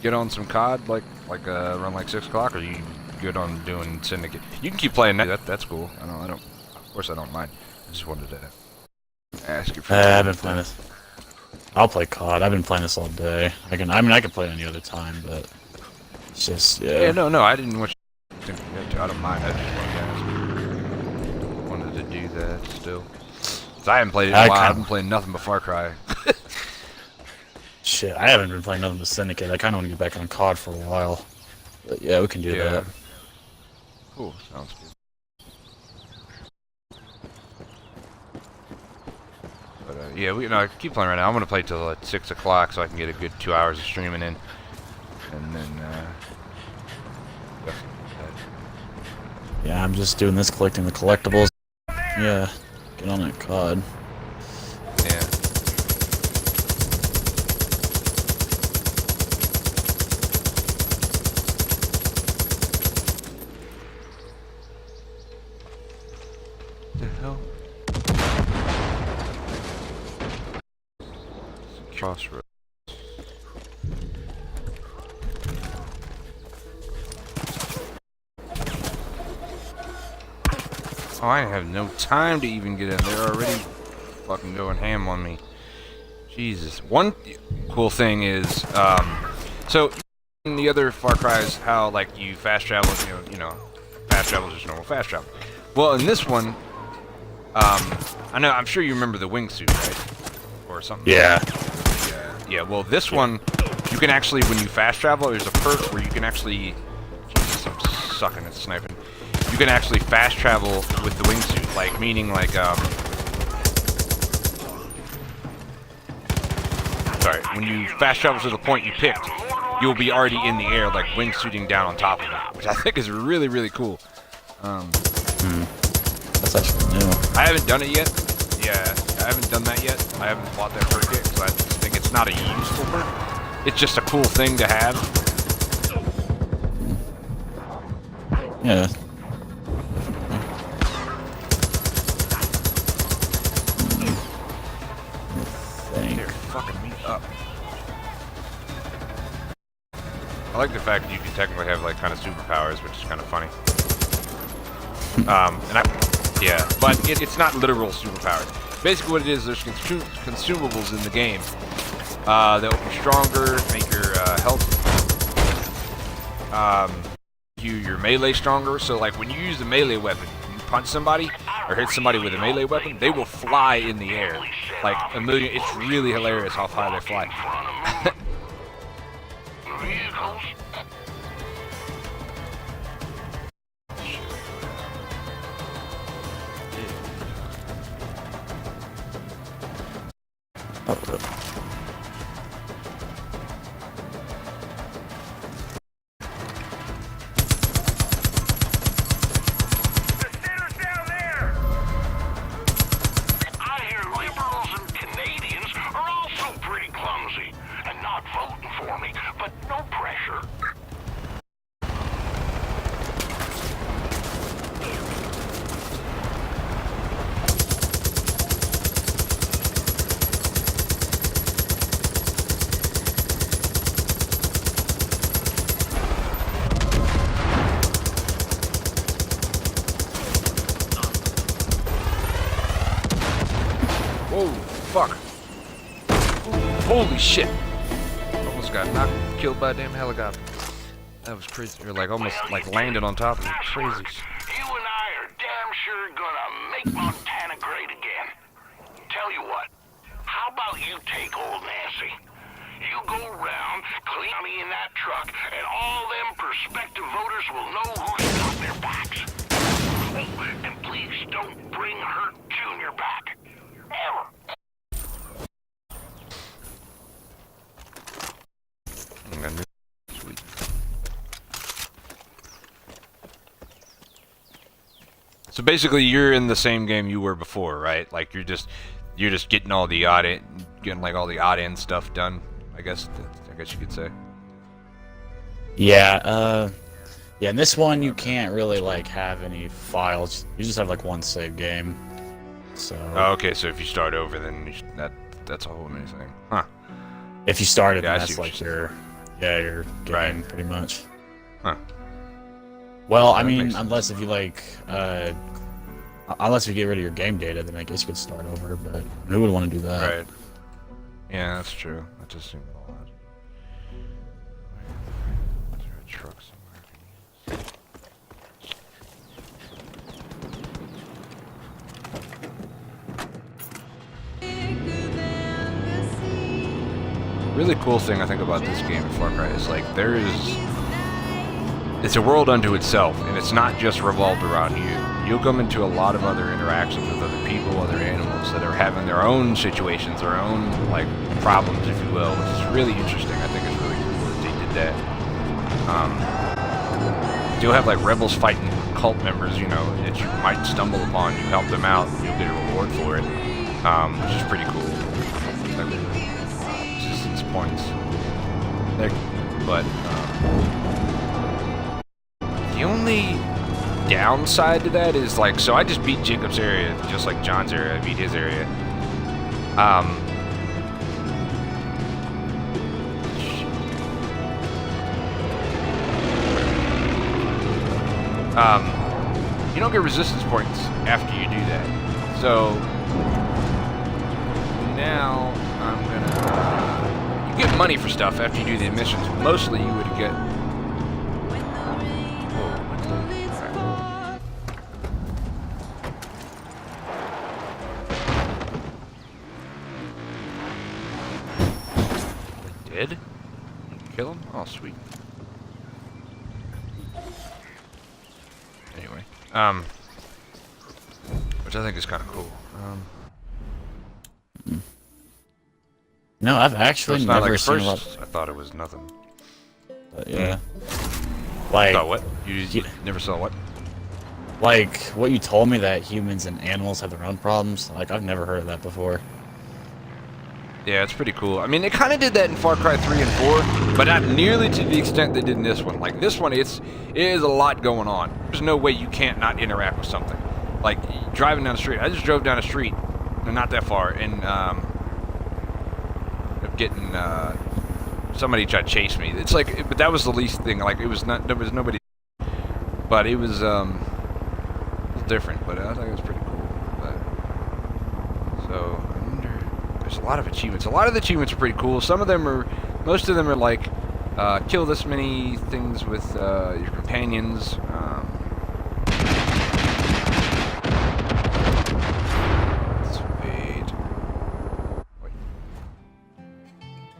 get on some COD like around like 6 o'clock, or you good on doing Syndicate? You can keep playing that. That's cool. I don't. Of course, I don't mind. I just wanted to ask you for. I've been playing this. I'll play COD. I've been playing this all day. I can play it any other time, but it's just Yeah, no, I didn't want you to think I don't mind. I just wanted to do that still. 'Cause I haven't played it in a while. I've been playing nothing but Far Cry. Shit, I haven't been playing nothing but Syndicate. I kind of want to get back on COD for a while. But yeah, we can do that. Cool, sounds good. But yeah, I keep playing right now. I'm gonna play till like 6 o'clock so I can get a good 2 hours of streaming in, and then yeah, I'm just doing this, collecting the collectibles. Yeah, get on that COD. Yeah. The hell? Crossroads. Oh, I have no time to even get in. They're already fucking going ham on me. Jesus. One cool thing is, so in the other Far Cry's, how like you fast travel, fast travel is just normal fast travel. Well, in this one, I'm sure you remember the wingsuit, right? Or something. Yeah. Yeah, well, this one, you can actually, when you fast travel, there's a perk where you can actually... Jesus, I'm sucking at sniping. You can actually fast travel with the wingsuit, like, meaning, like, sorry, when you fast travel to the point you picked, you'll be already in the air, like, wingsuiting down on top of it, which I think is really, really cool. That's actually new. I haven't done it yet. Yeah, I haven't done that yet. I haven't bought that perk yet, because I think it's not a useful perk. It's just a cool thing to have. Yeah. They're fucking me up. I like the fact that you can technically have, like, kind of superpowers, which is kind of funny. Yeah, but it's not literal superpowers. Basically what it is, there's consumables in the game that will be stronger, make your health, your melee stronger. So like when you use a melee weapon, you punch somebody or hit somebody with a melee weapon, they will fly in the air. Like a million, it's really hilarious how high they fly. Whoa, fuck. Holy shit. Almost got killed by a damn helicopter. That was crazy. Or like almost like landed on top of it. Crazy. You and I are damn sure gonna make Montana great again. Tell you what, how about you take old Nancy? You go around, clean me in that truck, and all them prospective voters will know who's got their backs. Oh, and please don't bring Hurt Jr. back. Ever. Sweet. So basically, you're in the same game you were before, right? Like you're just getting all the odd end stuff done. I guess. guess you could say. Yeah, yeah, in this one you can't really like have any files. You just have like one save game. So. Oh, okay, so if you start over, then that's a whole new thing, huh? If you started, yeah, then that's like your game, right. pretty much. Huh. Well, I mean, unless if you like, unless you get rid of your game data, then I guess you could start over. But who would want to do that? Right. Yeah, that's true. That just seems a lot. Is there a truck somewhere? Really cool thing I think about this game in Far Cry is like it's a world unto itself, and it's not just revolved around you. You'll come into a lot of other interactions with other people, other animals that are having their own situations, their own like problems, if you will, which is really interesting. I think it's really cool that they did that. You'll have like rebels fighting cult members, you know, that you might stumble upon. You help them out, and you'll get a reward for it, which is pretty cool. Resistance points. But the only downside to that is like, so I just beat Jacob's area, just like John's area. I beat his area. You don't get resistance points after you do that. So now I'm gonna. You get money for stuff after you do the missions. Mostly you would get. Did? Kill him? Oh, sweet. Anyway, which I think is kind of cool. No, I've actually so never like seen first, I thought it was nothing. But yeah. Like. Saw what? You never saw what? Like what you told me that humans and animals have their own problems. Like I've never heard of that before. Yeah, it's pretty cool. I mean, they kind of did that in Far Cry 3 and 4, but not nearly to the extent they did in this one. Like, this one, it is a lot going on. There's no way you can't not interact with something. Like, driving down the street. I just drove down the street, not that far, and, getting, somebody tried to chase me. It's like, but that was the least thing. Like, there was nobody, but it was, different, but I think it was pretty cool. But, so, there's a lot of achievements. A lot of the achievements are pretty cool. Most of them are like, kill this many things with your companions. Let's wait. Wait.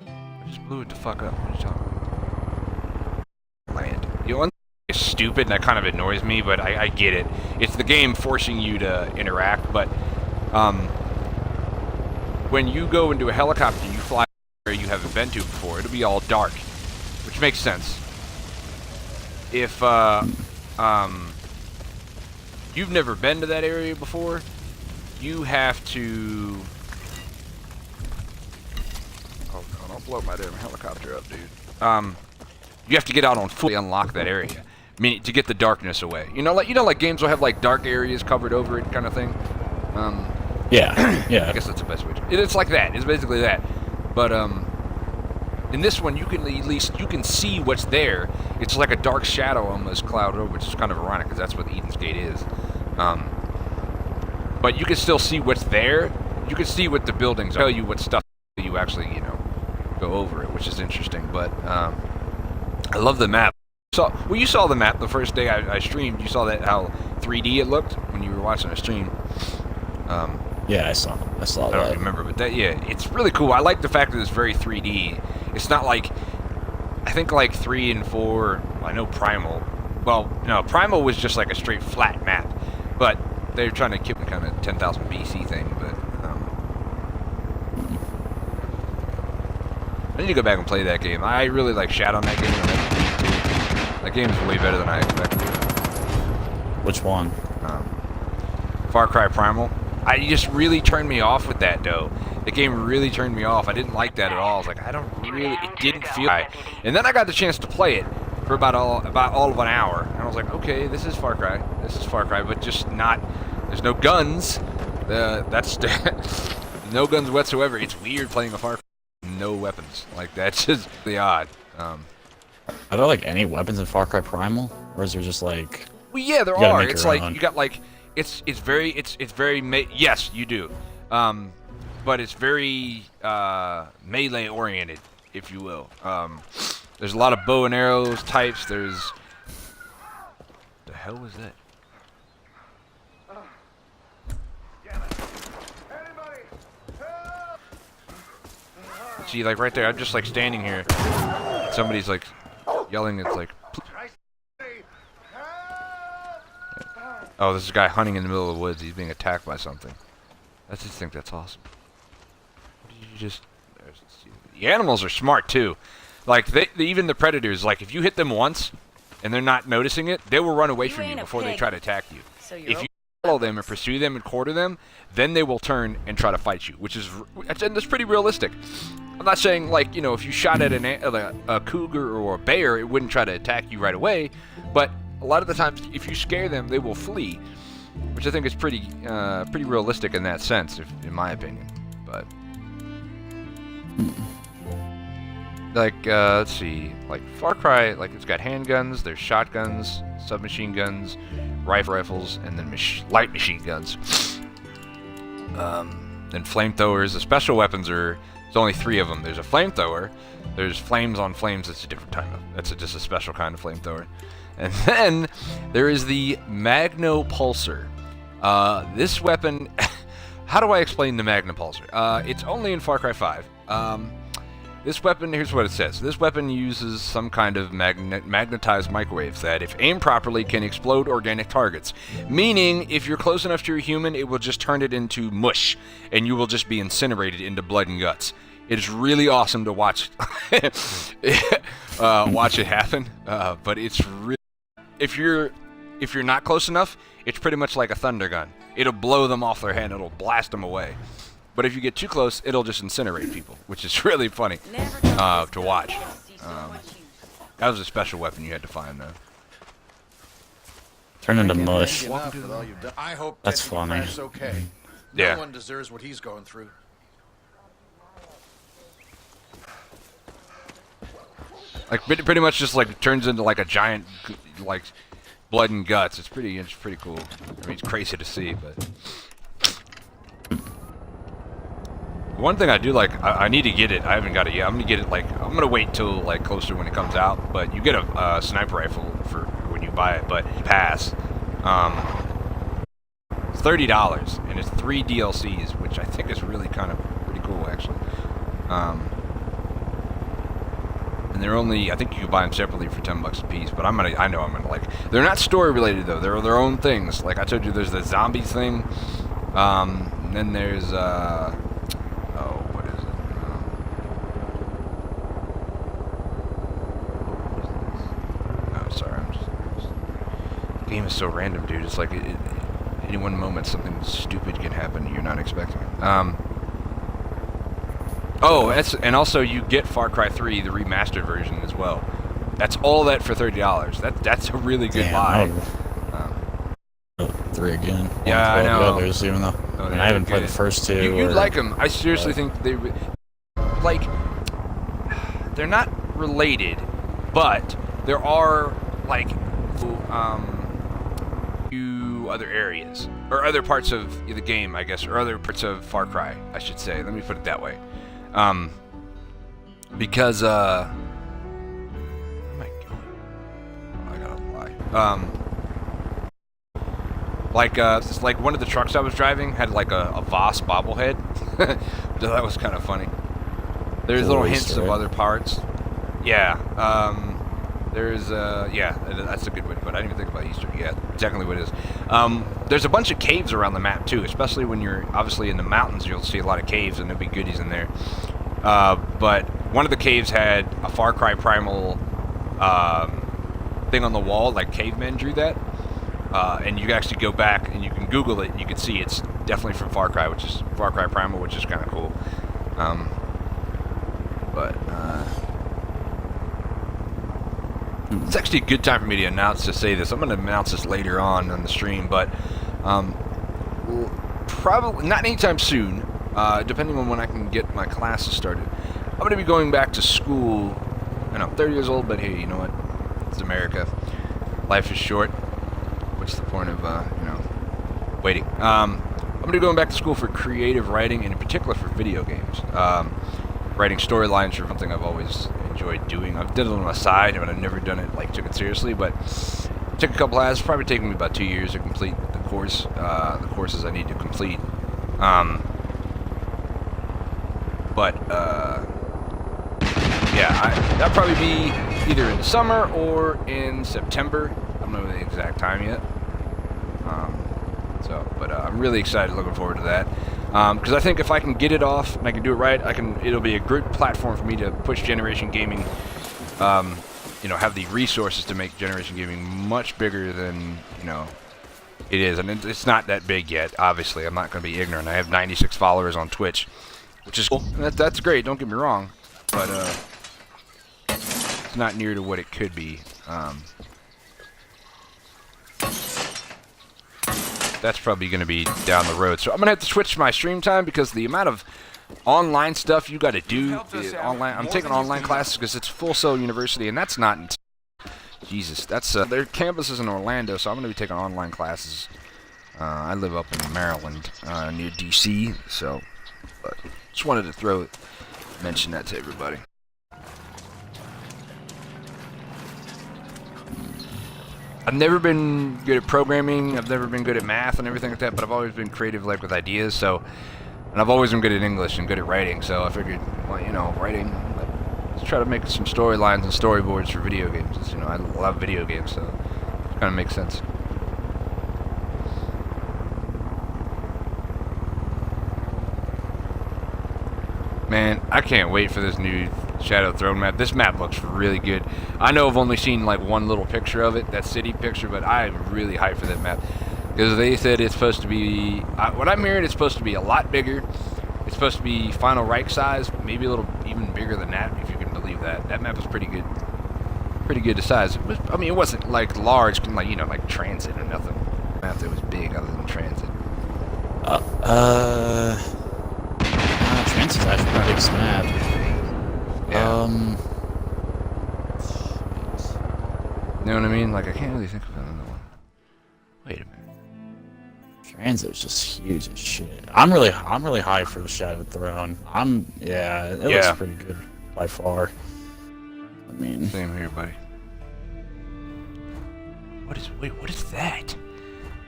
I just blew it the fuck up. What are you talking about? Land. You know, one thing is stupid and that kind of annoys me, but I get it. It's the game forcing you to interact, but when you go into a helicopter, you fly where you haven't been to before. It'll be all dark, which makes sense. If you've never been to that area before, you have to. Oh no! Don't blow my damn helicopter up, dude. You have to get out on foot to unlock that area. I mean, to get the darkness away. You know, like games will have like dark areas covered over it, kind of thing. Yeah, yeah. I guess that's the best way to. It's like that. It's basically that. But in this one, you can see what's there. It's like a dark shadow almost clouded over, which is kind of ironic because that's what Eden's Gate is. But you can still see what's there. You can see what the buildings are. Tell you what stuff you actually, go over it, which is interesting. But I love the map. So, well, you saw the map the first day I streamed. You saw that how 3D it looked when you were watching a stream. Yeah, I saw that. I don't remember, but it's really cool. I like the fact that it's very 3D. It's not like, I think like 3 and 4, I know Primal. Well, no, Primal was just like a straight flat map, but they're trying to keep the kind of 10,000 BC thing, but I need to go back and play that game. I really like shat on that game. That game is way better than I expected. Which one? Far Cry Primal. It just really turned me off with that, though. The game really turned me off. I didn't like that at all. I was like, I don't really, it didn't feel right. And then I got the chance to play it for about all of an hour, and I was like, okay, this is Far Cry. This is Far Cry, but just not. There's no guns. That's no guns whatsoever. It's weird playing a Far Cry. No weapons. Like, that's just the odd. Are there like any weapons in Far Cry Primal, or is there just like? Well, yeah, there are. It's like you got like it's very yes, you do. But it's very melee oriented, if you will. There's a lot of bow and arrows types. There's the hell was that? See, like right there, I'm just like standing here. Somebody's like yelling. It's like, oh, this is a guy hunting in the middle of the woods. He's being attacked by something. I just think that's awesome. You just, the animals are smart too. Like even the predators. Like if you hit them once and they're not noticing it, they will run away from you before they try to attack you. So if you follow them and pursue them and quarter them, then they will turn and try to fight you, which is that's pretty realistic. I'm not saying like if you shot at a cougar or a bear, it wouldn't try to attack you right away, but a lot of the times if you scare them, they will flee, which I think is pretty realistic in that sense, in my opinion. But like let's see, like Far Cry, like it's got handguns, there's shotguns, submachine guns, rifles, and then light machine guns. Then flamethrowers. The special weapons there's only 3 of them. There's a flamethrower, there's flames on flames. That's a different kind of. That's just a special kind of flamethrower. And then there is the Magno Pulsar. This weapon, how do I explain the Magno Pulsar? It's only in Far Cry 5. This weapon, here's what it says. This weapon uses some kind of magnetized microwaves that, if aimed properly, can explode organic targets. Meaning, if you're close enough to a human, it will just turn it into mush, and you will just be incinerated into blood and guts. It is really awesome to watch watch it happen, but it's really... If you're not close enough, it's pretty much like a thunder gun. It'll blow them off their head, it'll blast them away. But if you get too close, it'll just incinerate people, which is really funny to watch. That was a special weapon you had to find, though. Turn into mush. I hope that's funny. Okay. Yeah. No one deserves what he's going through. Like pretty much just like turns into like a giant like blood and guts. It's pretty cool. I mean, it's crazy to see, but. One thing I do like, I need to get it. I haven't got it yet. I'm gonna get it I'm gonna wait till like closer when it comes out. But you get a sniper rifle for when you buy it. But pass, it's $30 and it's 3 DLCs, which I think is really kind of pretty cool actually. And they're only, I think you can buy them separately for $10 a piece. But I know I'm gonna like. They're not story related though. They're their own things. Like I told you, there's the zombies thing. And then there's what is it? Oh, sorry. The game is so random, dude. It's like any one moment something stupid can happen you're not expecting. Oh, and also you get Far Cry 3, the remastered version as well. That's all that for $30. That's a really good buy. 3 again. Yeah, I know. Others, even though I haven't played the first 2. You'd like them. I seriously think they're not related, but there are like few other areas or other parts of the game, I guess, or other parts of Far Cry, I should say. Let me put it that way. Because oh my God, I gotta lie. It's like one of the trucks I was driving had like a Voss bobblehead. So that was kind of funny. There's little hints of other parts. Yeah. There's yeah, that's a good way to put it. I didn't even think about Easter. Yeah, technically what it is. There's a bunch of caves around the map too, especially when you're obviously in the mountains. You'll see a lot of caves and there'll be goodies in there. But one of the caves had a Far Cry Primal thing on the wall, like cavemen drew that. And you can actually go back and you can Google it and you can see it's definitely from Far Cry Primal, which is kind of cool. It's actually a good time for me to say this. I'm going to announce this later on the stream, but probably not anytime soon, depending on when I can get my classes started. I'm going to be going back to school, and I'm 30 years old, but hey, you know what? It's America. Life is short. What's the point of, waiting? I'm going to be going back to school for creative writing, and in particular for video games. Writing storylines is something I've always enjoyed doing. I've done it on the side, but I've never done it, took it seriously, but it took a couple classes. Probably taken me about 2 years to complete the course, the courses I need to complete. Yeah, that'll probably be either in the summer or in September. I don't know the exact time yet. But I'm really excited, looking forward to that. Because I think if I can get it off and I can do it right, it'll be a great platform for me to push Generation Gaming. Have the resources to make Generation Gaming much bigger than it is, and it's not that big yet. Obviously, I'm not going to be ignorant. I have 96 followers on Twitch, which is cool. That's great. Don't get me wrong, but it's not near to what it could be. That's probably going to be down the road. So I'm going to have to switch my stream time because the amount of online stuff you got to do online. I'm taking online classes because it's Full Sail University, and that's not. Jesus, that's their campus is in Orlando, so I'm going to be taking online classes. I live up in Maryland, near DC, so just wanted to mention that to everybody. I've never been good at programming. I've never been good at math and everything like that, but I've always been creative, with ideas. So, and I've always been good at English and good at writing. So I figured, writing. Let's try to make some storylines and storyboards for video games. I love video games, so it kind of makes sense. Man, I can't wait for this new Shadow Throne map. This map looks really good. I know I've only seen one little picture of it, that city picture, but I'm really hyped for that map. Because they said it's supposed to be, what I'm hearing, it's supposed to be a lot bigger. It's supposed to be Final Reich size, maybe a little even bigger than that, if you can believe that. That map was pretty good. Pretty good to size. It wasn't large, like Transit or nothing. Map that was big other than Transit. Transit's actually a big map. Yeah. You know what I mean? I can't really think of another one. Wait a minute. Transit's just huge as shit. I'm really high for the Shadow Throne. It looks pretty good by far. Same here, buddy. What is that?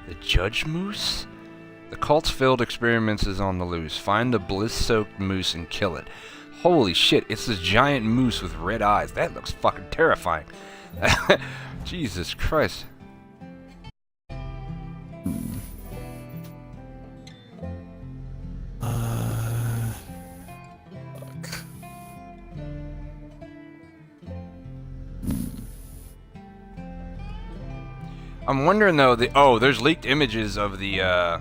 The Judge Moose? The cult's failed experiments is on the loose. Find the bliss-soaked moose and kill it. Holy shit, it's this giant moose with red eyes. That looks fucking terrifying. Jesus Christ. I'm wondering though, there's leaked images of the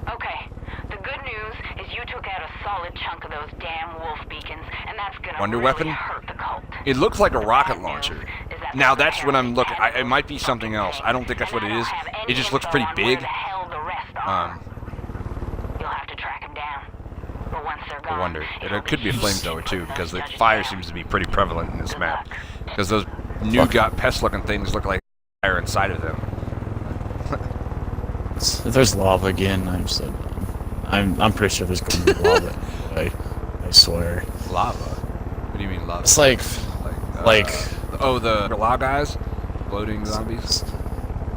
Okay, the good news is you took out a solid chunk of those damn wolf beacons, and that's gonna Wonder really Weapon? hurt the cult. It looks like a rocket launcher. Now that's what I'm looking. It might be something else. I don't think that's what it is. It just looks pretty big. You'll have to track them down. But once they're gone, I wonder. It could be a flamethrower too, because the fire seems to be pretty prevalent in this map. Because those new pest-looking things look like fire inside of them. If there's lava again, I'm pretty sure there's going to be lava anyway. I swear. Lava? What do you mean lava? It's the log guys? Floating zombies?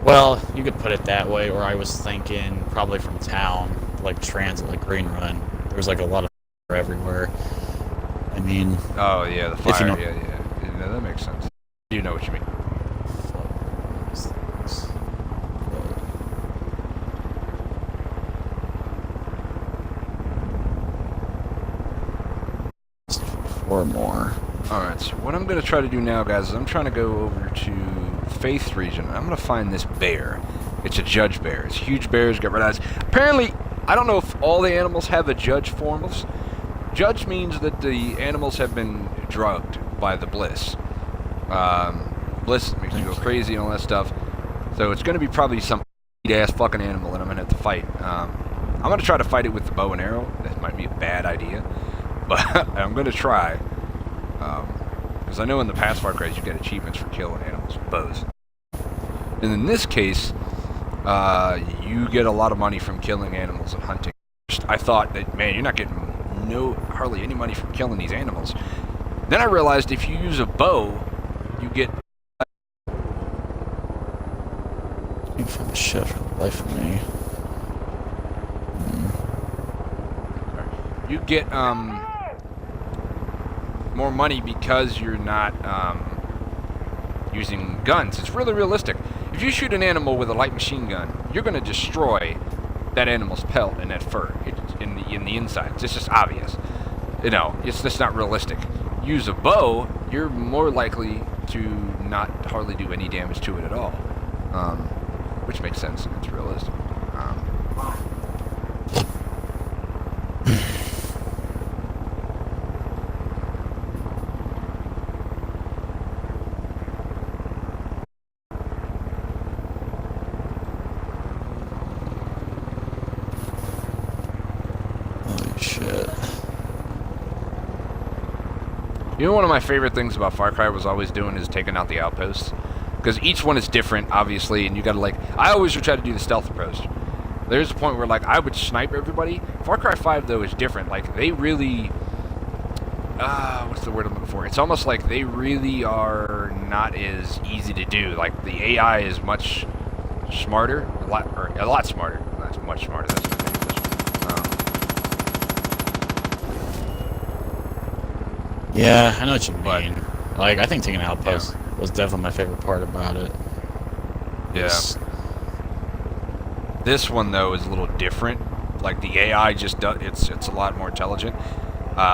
Well, you could put it that way, or I was thinking probably from town, Transit, Green Run. There's a lot of fire everywhere. Oh yeah, the fire. Yeah, that makes sense. You know what you mean. Or more. Alright, so what I'm going to try to do now, guys, is I'm trying to go over to Faith region. I'm gonna find this bear. It's a judge bear. It's huge bears, got red eyes. Apparently, I don't know if all the animals have a judge forms. Judge means that the animals have been drugged by the bliss. Bliss makes you go crazy and all that stuff. So it's gonna be probably some ass fucking animal that I'm gonna have to fight. I'm gonna try to fight it with the bow and arrow. That might be a bad idea, but I'm gonna try. Because I know in the past Far Crys you get achievements for killing animals with bows. And in this case, you get a lot of money from killing animals and hunting. I thought that, man, you're not getting hardly any money from killing these animals. Then I realized if you use a bow, you get... You find the shit for the life of me. You get, more money because you're not, using guns. It's really realistic. If you shoot an animal with a light machine gun, you're going to destroy that animal's pelt and that fur in the insides. It's just obvious. You know, it's just not realistic. Use a bow, you're more likely to not hardly do any damage to it at all, which makes sense and it's realistic. You know, one of my favorite things about Far Cry was always doing is taking out the outposts. Because each one is different, obviously, and you gotta, like... I always would try to do the stealth approach. There's a point where, like, I would snipe everybody. Far Cry 5, though, is different. Like, they really... what's the word I'm looking for? It's almost like they really are not as easy to do. Like, the AI is much smarter. A lot smarter. That's much smarter. That's my favorite. Yeah, I know what you mean. Like, I think taking outposts was definitely my favorite part about it. Yeah. This one, though, is a little different. Like, the AI just does... It's a lot more intelligent.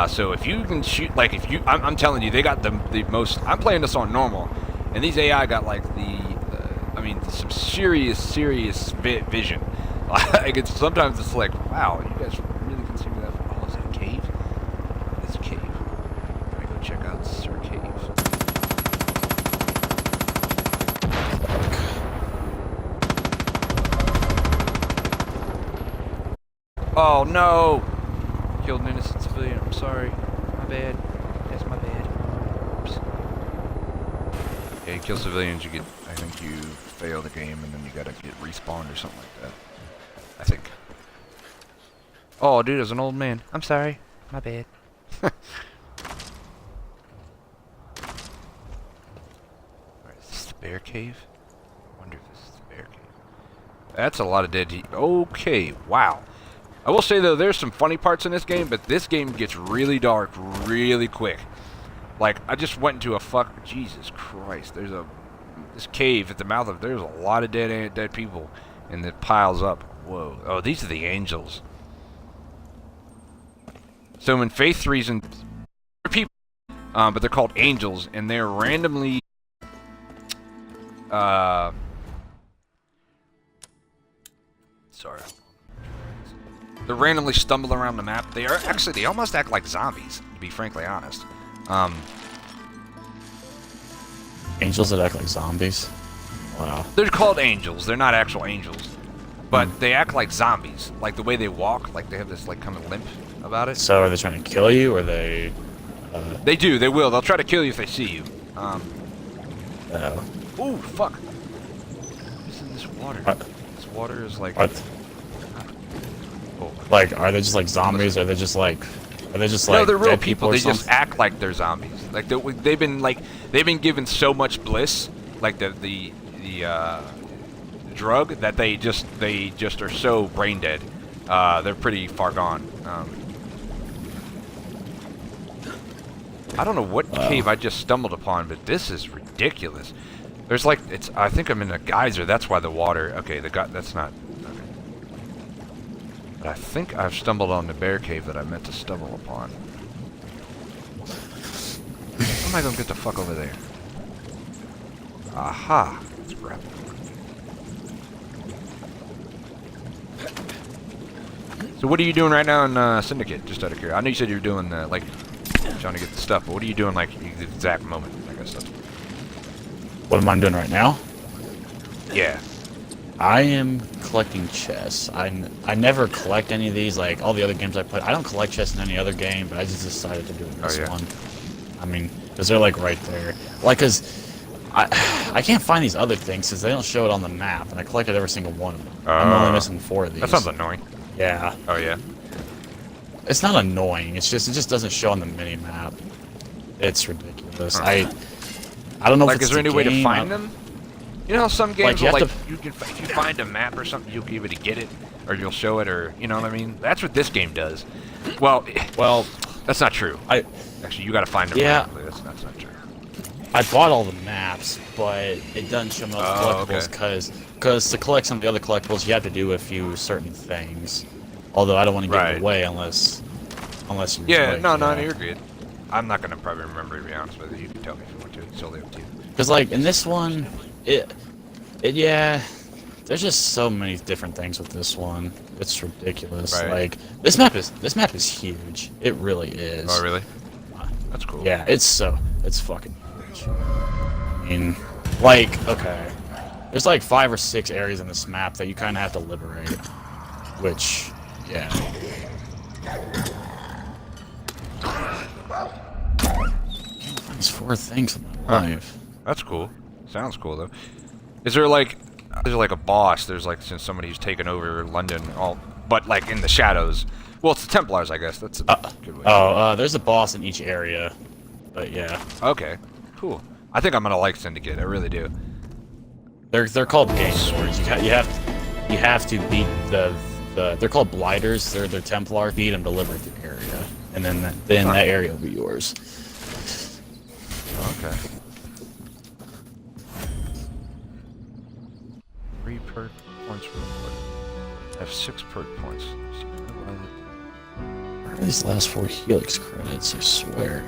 So if you can shoot... Like, if you... I'm telling you, they got the most... I'm playing this on normal. And these AI got, like, I mean, some serious vision. Like, sometimes it's like, wow, you guys really can see me that... Oh, is that a cave? It's a cave. Check out Sir Cave. Oh no! Killed an innocent civilian. I'm sorry. My bad. That's my bad. Oops. Yeah, you kill civilians, you get... I think you fail the game and then you gotta get respawned or something like that. I think. Oh, dude, there's an old man. I'm sorry. My bad. Bear cave? I wonder if this is the bear cave. That's a lot of dead heat. Okay, wow. I will say, though, there's some funny parts in this game, but this game gets really dark really quick. Like, I just went into a Jesus Christ. There's this cave at the mouth of... There's a lot of dead people, and it piles up. Whoa. Oh, these are the angels. So in Faith Reason, they're people, but they're called angels, and they're randomly... sorry. They randomly stumble around the map. They almost act like zombies, to be frankly honest. Angels that act like zombies? Wow. They're called angels. They're not actual angels. But they act like zombies. Like the way they walk, like they have this like kind of limp about it. So are they trying to kill you, or they... They do, they will. They'll try to kill you if they see you. Ooh, fuck. What's in this water? What? This water is like... What? Oh. Like, are they just like zombies, or are they just like... Are they just like... No, they're real dead people. or They something? just act like they're zombies. Like they've been given so much bliss, like the drug, that they just are so brain dead. They're pretty far gone. I don't know what cave I just stumbled upon, but this is ridiculous. There's like I think I'm in a geyser. That's why the water. Okay, that's not. Okay. But I think I've stumbled on the bear cave that I meant to stumble upon. How am I gonna get the fuck over there? Aha! Let's grab it. So what are you doing right now in Syndicate? Just out of curiosity. I know you said you were doing like trying to get the stuff, but what are you doing like the exact moment? I guess that's. What am I doing right now? Yeah. I am collecting chests. I never collect any of these, like all the other games I play. I don't collect chests in any other game, but I just decided to do it in this one. I mean, because they're like right there. Like, because I can't find these other things because they don't show it on the map, and I collected every single one of them. I'm only missing 4 of these. That sounds annoying. Yeah. Oh, yeah? It's not annoying. It's just, it just doesn't show on the mini-map. It's ridiculous. I don't know if like, it's is there any way to game. find them? You know how some games like, will, you like, if you find a map or something, you'll be able to get it, or you'll show it, or, you know what I mean? That's what this game does. Well, that's not true. Actually, you gotta find them. Yeah. That's not true. I bought all the maps, but it doesn't show me all the collectibles, because to collect some of the other collectibles, you have to do a few certain things. Although I don't want to give it away unless you. Yeah, no, you're good. I'm not gonna probably remember, to be honest with you. You can tell me if you want to. It's totally up to you. Because like in this one, yeah, there's just so many different things with this one. It's ridiculous. Right. Like this map is huge. It really is. Oh really? That's cool. Yeah, it's fucking huge. I mean, like, okay, there's like 5 or 6 areas in this map that you kind of have to liberate, which, yeah. These 4 things in my life. That's cool. Sounds cool though. Is there like a boss? There's like since somebody who's taken over London, but like in the shadows. Well, it's the Templars, I guess. That's a good way. There's a boss in each area, but yeah. Okay, cool. I think I'm gonna like Syndicate. I really do. They're called game swords. You have to beat they're called blighters. They're Templar. Beat them to liberate the area, and then that area will be yours. Okay. 3 perk points real quick. I have 6 perk points. Where are these last 4 Helix credits? I swear.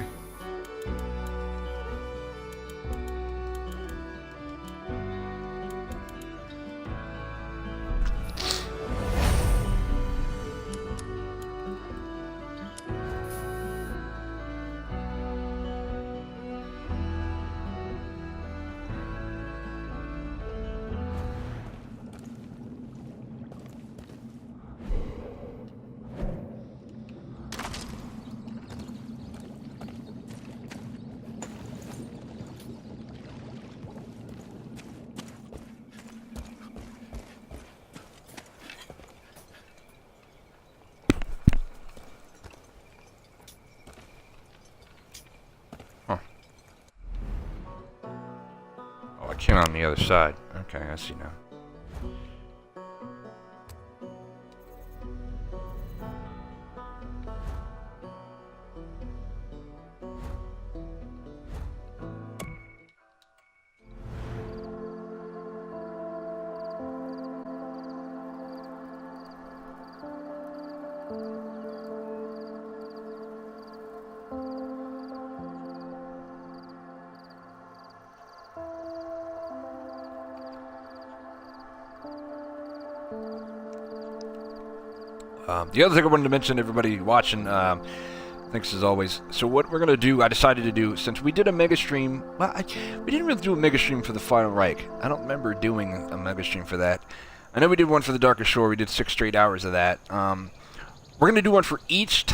Came on the other side. Okay, I see now. The other thing I wanted to mention, everybody watching, thanks as always. So what we're going to do, I decided to do, since we did a mega stream, well, we didn't really do a mega stream for the Final Reich. I don't remember doing a mega stream for that. I know we did one for the Darkest Shore. We did 6 straight hours of that. We're going to do one for each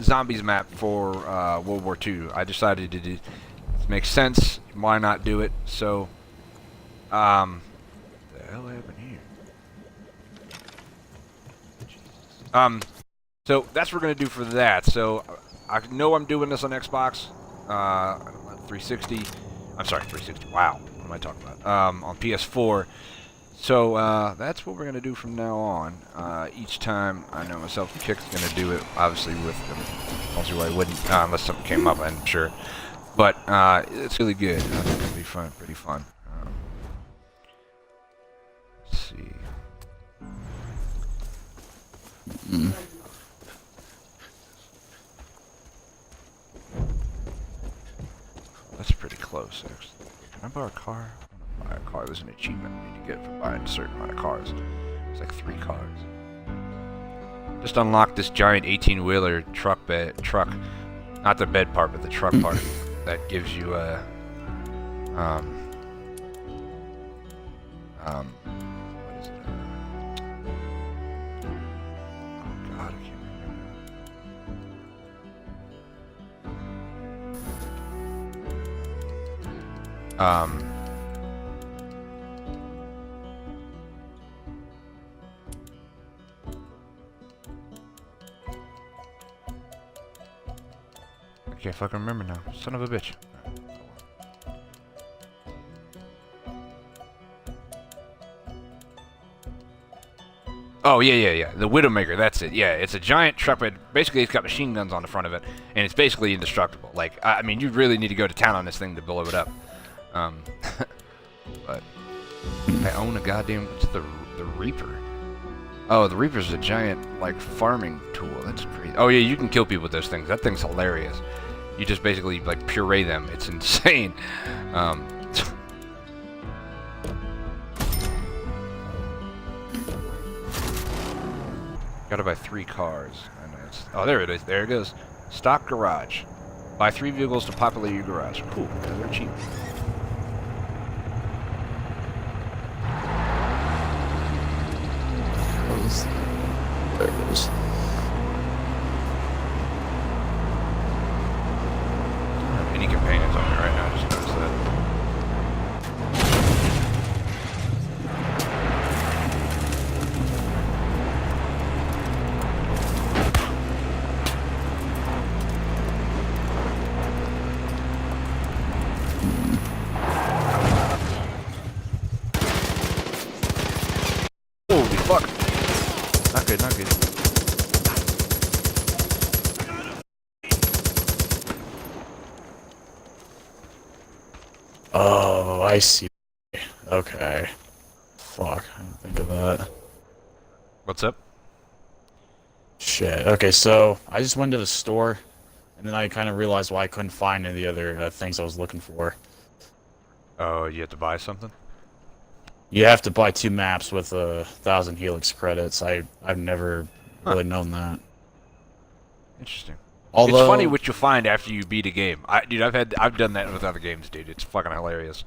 zombies map for World War II. I decided to do, it makes sense. Why not do it? So, the hell happened here? So that's what we're going to do for that. So I know I'm doing this on Xbox 360. I'm sorry, 360. Wow. What am I talking about? On PS4. So that's what we're going to do from now on. Each time, I know myself, Kick's going to do it, obviously, with I don't see why I wouldn't, unless something came up, I'm sure. But it's really good. I think it'll be fun, pretty fun. Let's see. That's pretty close, actually. Can I borrow a car? I want to buy a car. car. There's an achievement you need to get for buying a certain amount of cars. It's like 3 cars. Just unlocked this giant 18-wheeler truck, not the bed part, but the truck part that gives you a, what is it? Oh God, I can't remember. I can't fucking remember now. Son of a bitch. Oh, yeah. The Widowmaker, that's it. Yeah, it's a giant truck, but basically it's got machine guns on the front of it, and it's basically indestructible. Like, I mean, you really need to go to town on this thing to blow it up. But I own a goddamn, what's the Reaper? Oh, the Reaper's a giant, like, farming tool. That's crazy. Oh, yeah, you can kill people with those things. That thing's hilarious. You just basically, like, puree them. It's insane. Gotta buy 3 cars. Oh, there it is. There it goes. Stock garage. Buy 3 vehicles to populate your garage. Cool. They're cheap. There it is. Any companions on me right now, just notice that. Holy fuck. Not good, not good. Oh, I see. Okay. Fuck, I didn't think of that. What's up? Shit. Okay, so I just went to the store, and then I kind of realized why I couldn't find any of the other things I was looking for. Oh, you have to buy something? You have to buy 2 maps with 1,000 Helix credits. I've never really known that. Interesting. Although, it's funny what you'll find after you beat a game. Dude, I've done that with other games, dude. It's fucking hilarious.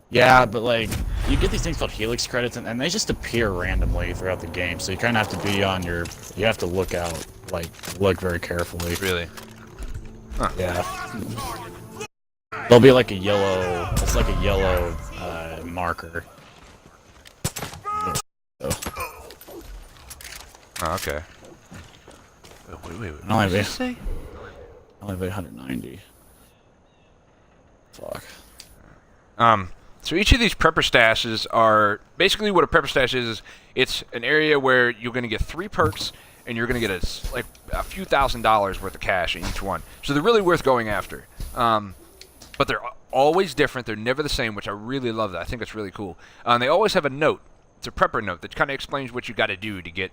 yeah, but like you get these things called Helix credits, and they just appear randomly throughout the game. So you kind of have to be on your. You have to look out, like look very carefully. Really? Huh. Yeah. There'll be like a yellow. It's like a yellow marker. Oh, okay. Wait. What did you say? I only weigh 190. Fuck. So each of these prepper stashes are basically what a prepper stash is. It's an area where you're going to get 3 perks, and you're going to get a few $1,000s worth of cash in each one. So they're really worth going after. But they're always different. They're never the same, which I really love. That I think it's really cool. They always have a note. It's a prepper note that kind of explains what you got to do to get,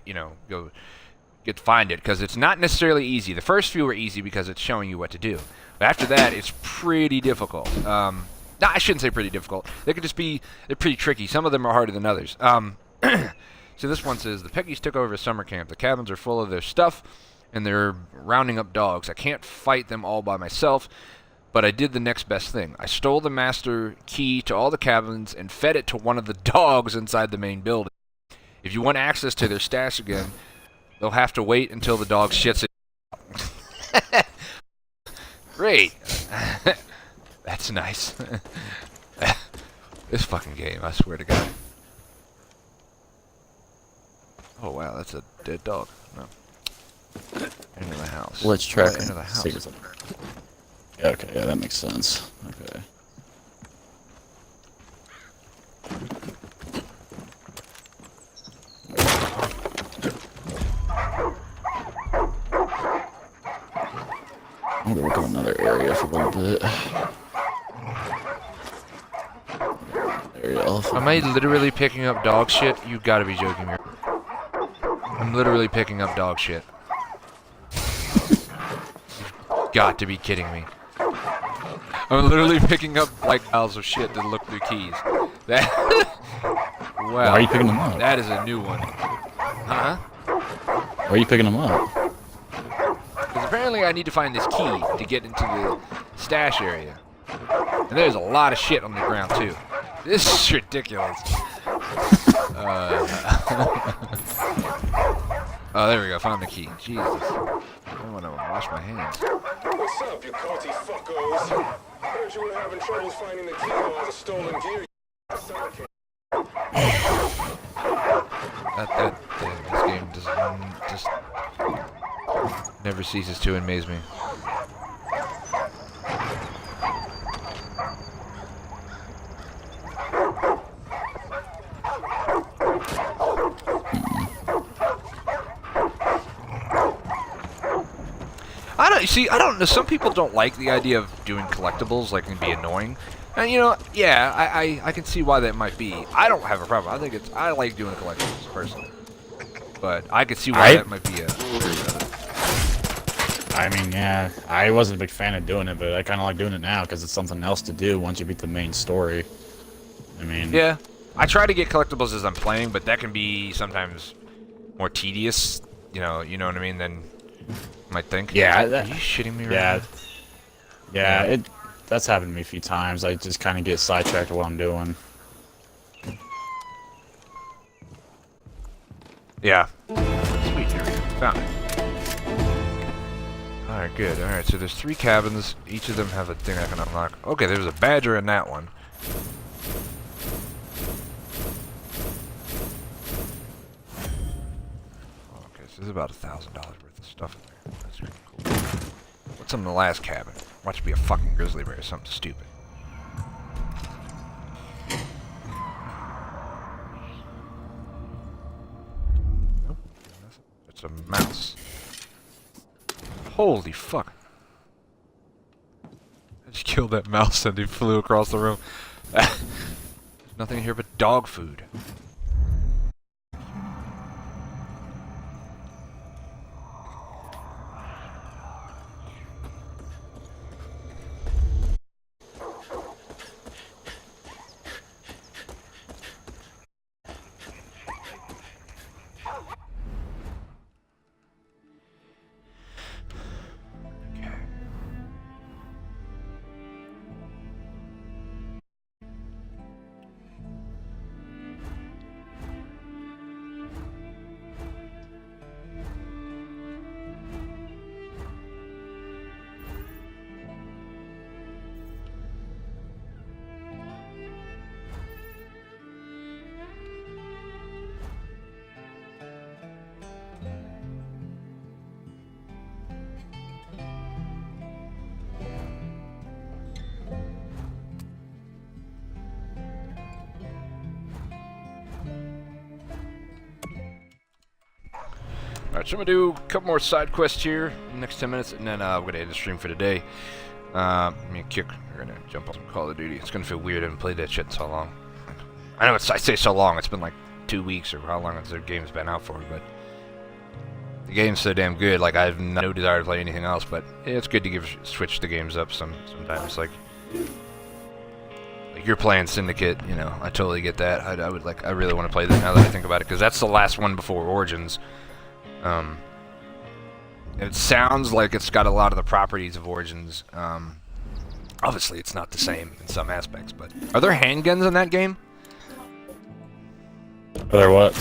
find it, because it's not necessarily easy. The first few are easy because it's showing you what to do. But after that, it's pretty difficult. No, I shouldn't say pretty difficult. They could just be, they're pretty tricky. Some of them are harder than others. So this one says, the Peggies took over a summer camp. The cabins are full of their stuff, and they're rounding up dogs. I can't fight them all by myself, but I did the next best thing. I stole the master key to all the cabins and fed it to one of the dogs inside the main building. If you want access to their stash again, they'll have to wait until the dog shits it. Great. That's nice. This fucking game, I swear to God. Oh wow, that's a dead dog. No. Into the house. Let's track into the house. Okay, yeah, that makes sense. Okay. I'm gonna work on another area for a little bit. Am I literally picking up dog shit? You gotta be joking me. I'm literally picking up dog shit. You've got to be kidding me. I'm literally picking up like piles of shit to look through keys. That wow. Why are you picking them up? That is a new one. Huh? Why are you picking them up? Because apparently I need to find this key to get into the stash area. And there's a lot of shit on the ground too. This is ridiculous. Oh, there we go. Found the key. Jesus. I want to wash my hands. What's up, you culty fuckos? Heard you were having trouble finding the key to all the stolen gear. This game just never ceases to amaze me. I don't know. Some people don't like the idea of doing collectibles, like, it can be annoying. And, you know, yeah, I can see why that might be. I don't have a problem. I like doing collectibles, personally. But I can see why that might be I mean, yeah, I wasn't a big fan of doing it, but I kind of like doing it now because it's something else to do once you beat the main story. I mean... Yeah. I try to get collectibles as I'm playing, but that can be sometimes more tedious, you know what I mean, than you might think. Yeah. Are you shitting me right now? Yeah, that's happened to me a few times. I just kind of get sidetracked with what I'm doing. Yeah. Sweet, here we go. Found it. Alright, good. Alright, so there's 3 cabins. Each of them have a thing I can unlock. Okay, there's a badger in that one. Okay, so there's about $1,000 worth of stuff in there. That's pretty cool. What's in the last cabin? Watch it be a fucking grizzly bear or something stupid. Nope. It's a mouse. Holy fuck. I just killed that mouse and he flew across the room. There's nothing here but dog food. Alright, so I'm gonna do a couple more side quests here in the next 10 minutes, and then we're gonna end the stream for today. Me and Kick are gonna jump on some Call of Duty. It's gonna feel weird. I haven't played that shit in so long. I know I say so long, it's been like 2 weeks or how long the game's been out for, but the game's so damn good, like I have no desire to play anything else, but it's good to switch the games up sometimes. Like you're playing Syndicate, you know, I totally get that. I really want to play that now that I think about it, because that's the last one before Origins. It sounds like it's got a lot of the properties of Origins. Obviously, it's not the same in some aspects, but are there handguns in that game? Are there what?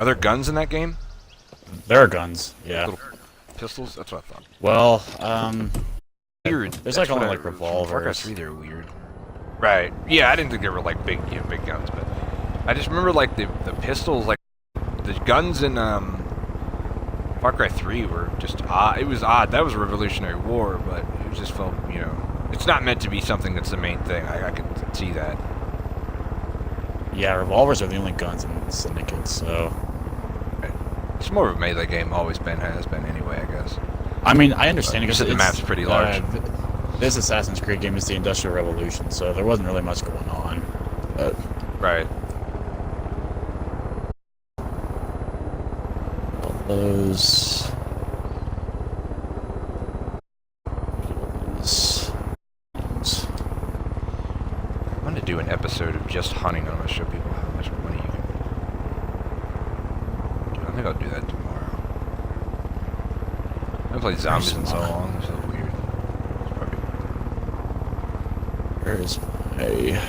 Are there guns in that game? There are guns, yeah. Little pistols? That's what I thought. Well, weird. There's like only like revolvers. Far Cry 3, they're weird. Right. Yeah, I didn't think they were like big, big guns, but I just remember like the pistols, like the guns in Far Cry 3 were just odd. It was odd. That was a Revolutionary War, but it just felt, you know, it's not meant to be something that's the main thing. I can see that. Yeah, revolvers are the only guns in Syndicate, so... It's more of a melee game, has been anyway, I guess. I mean, I understand because the map's pretty large. This Assassin's Creed game is the Industrial Revolution, so there wasn't really much going on. But... Right. just hunting. I'm gonna show people how much money you can. Dude, I think I'll do that tomorrow. I haven't played zombies in so long. This is weird. It's probably... Where is my...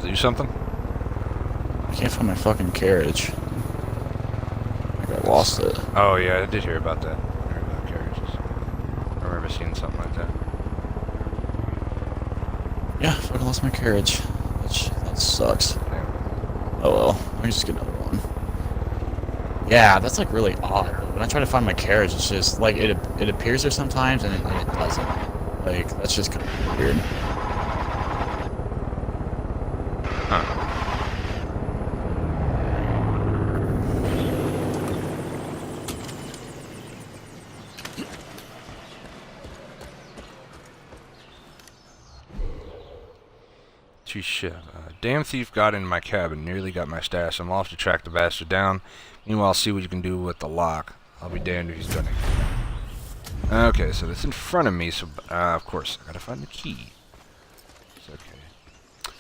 Do something? I can't find my fucking carriage. I lost it. Oh yeah, I did hear about that. I heard about carriages. I remember seeing something like that. Yeah, I fucking lost my carriage. That sucks. Oh well, I can just get another one. Yeah, that's like really odd. When I try to find my carriage, it's just like it appears there sometimes and it doesn't. Like that's just kind of weird. Shit. Damn thief got into my cabin, nearly got my stash. I'm off to track the bastard down. Meanwhile, see what you can do with the lock. I'll be damned if he's done it. Okay, so that's in front of me, so of course, I gotta find the key. It's okay.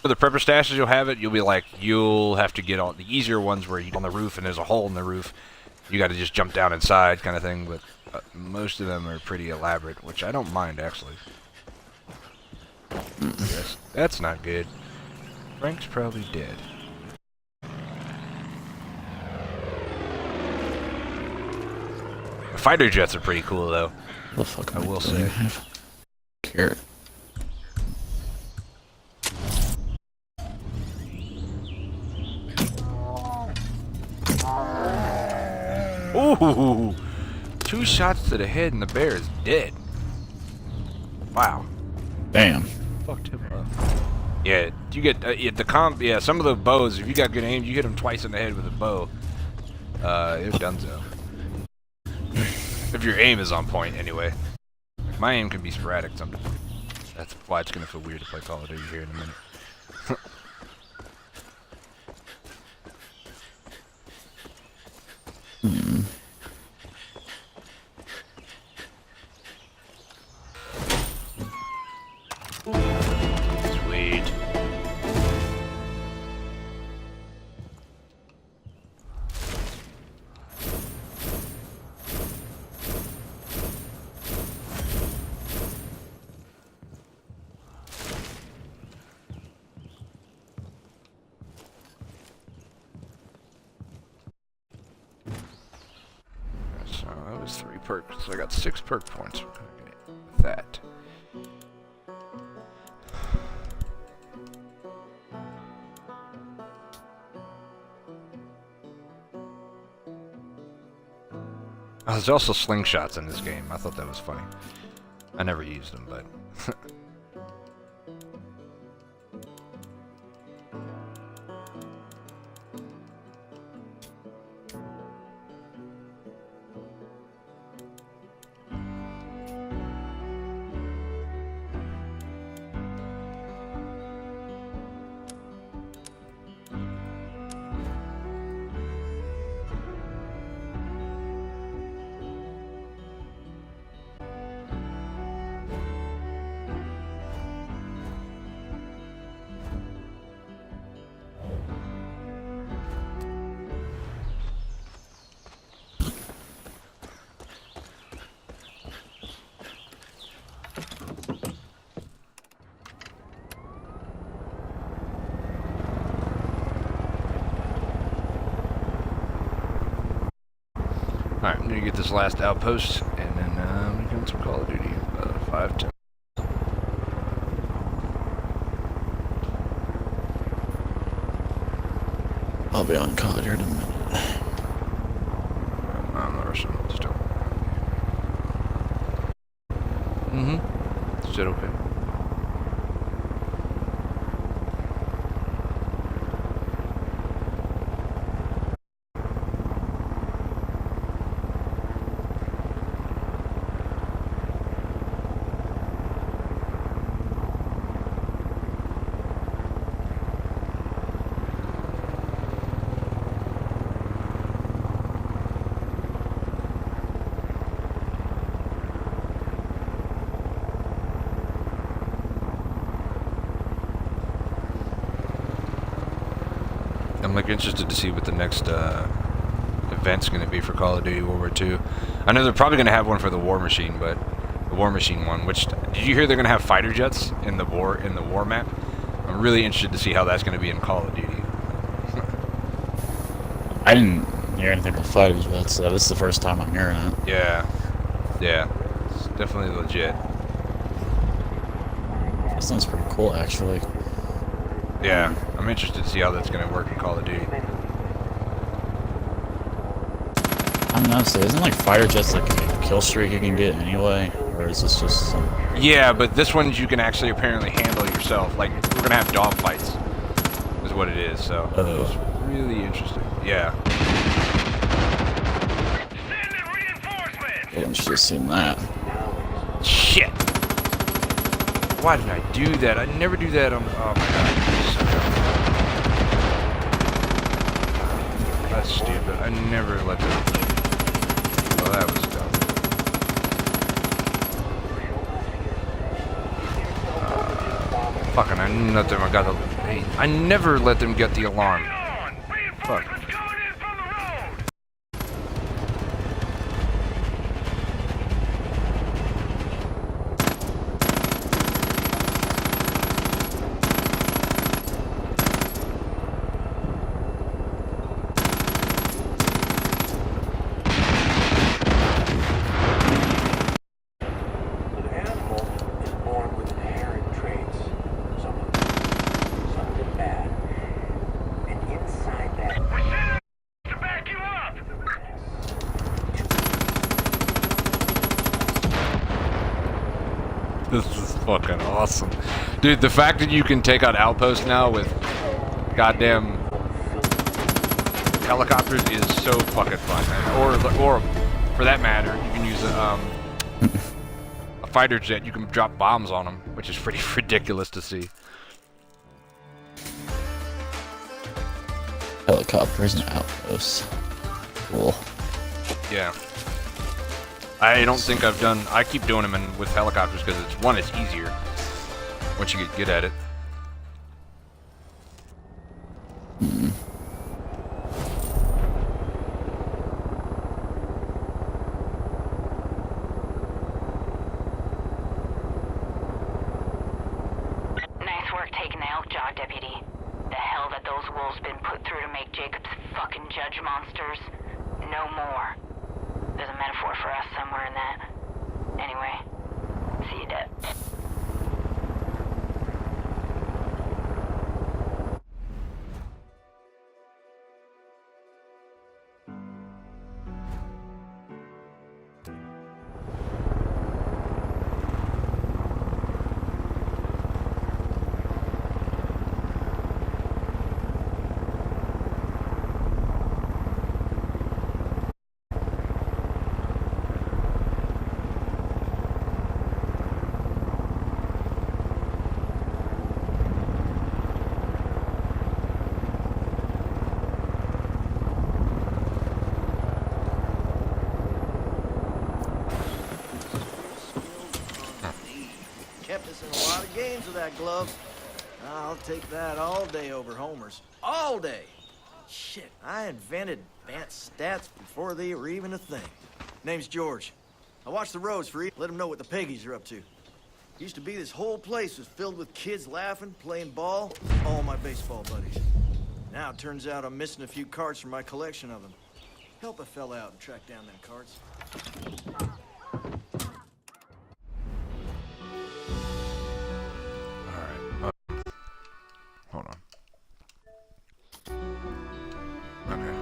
For the prepper stashes, you'll have it. You'll have to get all the easier ones where you're on the roof and there's a hole in the roof. You gotta just jump down inside kind of thing, but most of them are pretty elaborate, which I don't mind, actually. Yes, that's not good. Frank's probably dead. The fighter jets are pretty cool, though. The fuck I will say. Carrot. Ooh! 2 shots to the head and the bear is dead. Wow. Damn. Fucked him up. Yeah, you get yeah, some of the bows, if you got good aim, you hit them twice in the head with a bow. It's donezo. If your aim is on point, anyway. My aim can be sporadic sometimes. That's why it's gonna feel weird to play Call of Duty here in a minute. Sweet. So that was 3 perks. So I got 6 perk points. We're gonna get with that. Oh, there's also slingshots in this game. I thought that was funny. I never used them, but... Alright, I'm gonna get this last outpost, and then I'm gonna get some Call of Duty. 5-10. I'll be on Call of Duty in a minute. I'm not rushing. Still. Still okay. I'm like interested to see what the next event's going to be for Call of Duty World War II. I know they're probably going to have one for the War Machine, but the War Machine one. Which did you hear they're going to have fighter jets in the war map? I'm really interested to see how that's going to be in Call of Duty. I didn't hear anything about fighter jets, so this is the first time I'm hearing it. Yeah, it's definitely legit. That sounds pretty cool, actually. Yeah, I'm interested to see how that's going to work in Call of Duty. I don't know, so isn't like fighter jets like a kill streak you can get anyway? Or is this just some... Yeah, but this one you can actually apparently handle yourself. Like, we're going to have dog fights, is what it is, so it's really interesting. Yeah. I should have seen that. Shit! Why did I do that? I never do that on... Oh my god. That's stupid. I never let them... Oh, that was dumb. Fucking, I never let them get the alarm. Fuck. This is fucking awesome. Dude, the fact that you can take out outposts now with goddamn helicopters is so fucking fun. Or for that matter, you can use a fighter jet. You can drop bombs on them, which is pretty ridiculous to see. Helicopters and outposts. Cool. Yeah. I don't think I've done... I keep doing them with helicopters because it's easier once you get good at it. Nice work taking the elk jaw, Deputy. The hell that those wolves been put through to make Jacobs fucking judge monsters. No more. There's a metaphor for us somewhere in that. Anyway, see you, Deb. Kept us in a lot of games with that glove. I'll take that all day over homers. All day! Shit, I invented advanced stats before they were even a thing. Name's George. I watch the roads for you. Let them know what the Peggies are up to. Used to be this whole place was filled with kids laughing, playing ball, all my baseball buddies. Now it turns out I'm missing a few cards from my collection of them. Help a fella out and track down them cards. Hold on. Okay.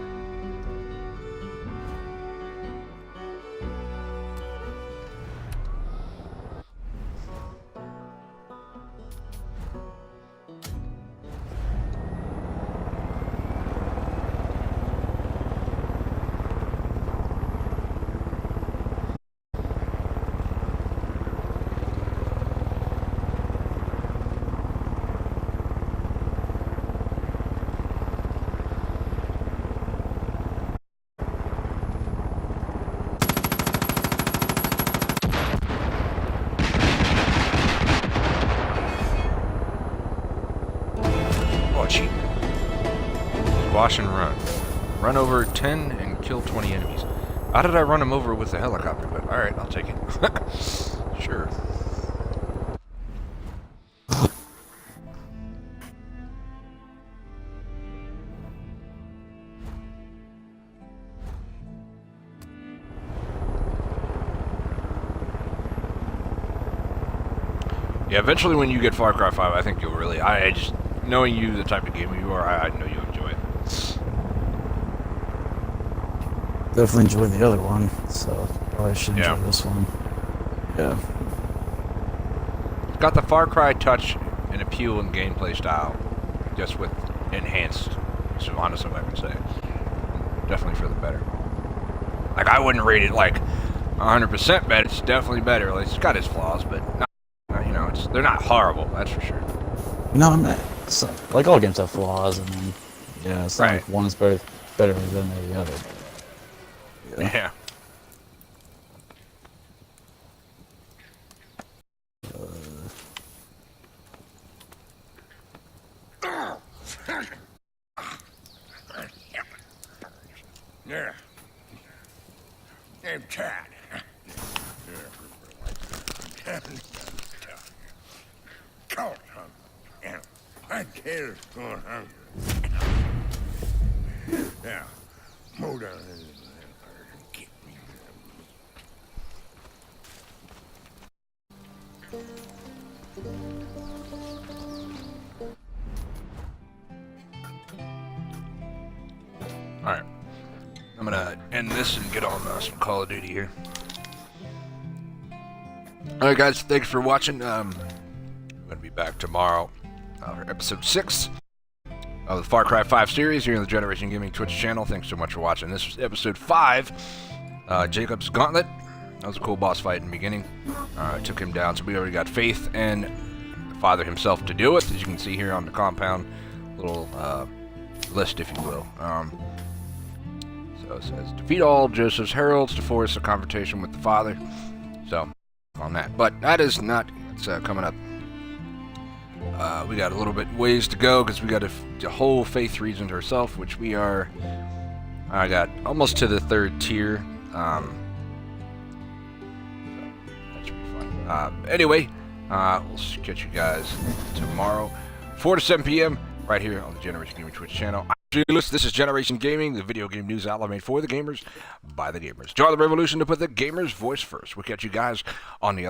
Squash and run. Run over 10 and kill 20 enemies. How did I run them over with the helicopter? But alright, I'll take it. Sure. Yeah, eventually when you get Far Cry 5, I think you'll really... I just... Knowing you, the type of gamer you are, I know you'll enjoy it. Definitely enjoyed the other one, so probably should enjoy this one. Yeah. It's got the Far Cry touch and appeal and gameplay style, just with enhanced. So honestly, I can say, definitely for the better. Like I wouldn't rate it like 100% better. It's definitely better. Like, it's got its flaws, but not, you know, they're not horrible. That's for sure. No, I'm not. So, like all games have flaws, and then, yeah, it's not like one is better than the other. Yeah. Yeah. Hey, Chad. Come on. Yeah. I can't go hungry. Yeah. Move down in the get me. Alright. I'm gonna end this and get on some Call of Duty here. Alright guys, thanks for watching. I'm gonna be back tomorrow for episode 6 of the Far Cry 5 series here on the Generation Gaming Twitch channel. Thanks so much for watching. This was episode 5, Jacob's Gauntlet. That was a cool boss fight in the beginning. I took him down, so we already got Faith and the father himself to do it, as you can see here on the compound. Little list, if you will. So it says, defeat all Joseph's heralds to force a confrontation with the father. So, on that. But that is not, it's coming up. We got a little bit ways to go, because we got a whole Faith region herself, which we are, I got almost to the 3rd tier. So, that should be fun. Anyway, we'll catch you guys tomorrow, 4 to 7 p.m., right here on the Generation Gaming Twitch channel. This is Generation Gaming, the video game news outlet made for the gamers, by the gamers. Join the revolution to put the gamers' voice first. We'll catch you guys on the other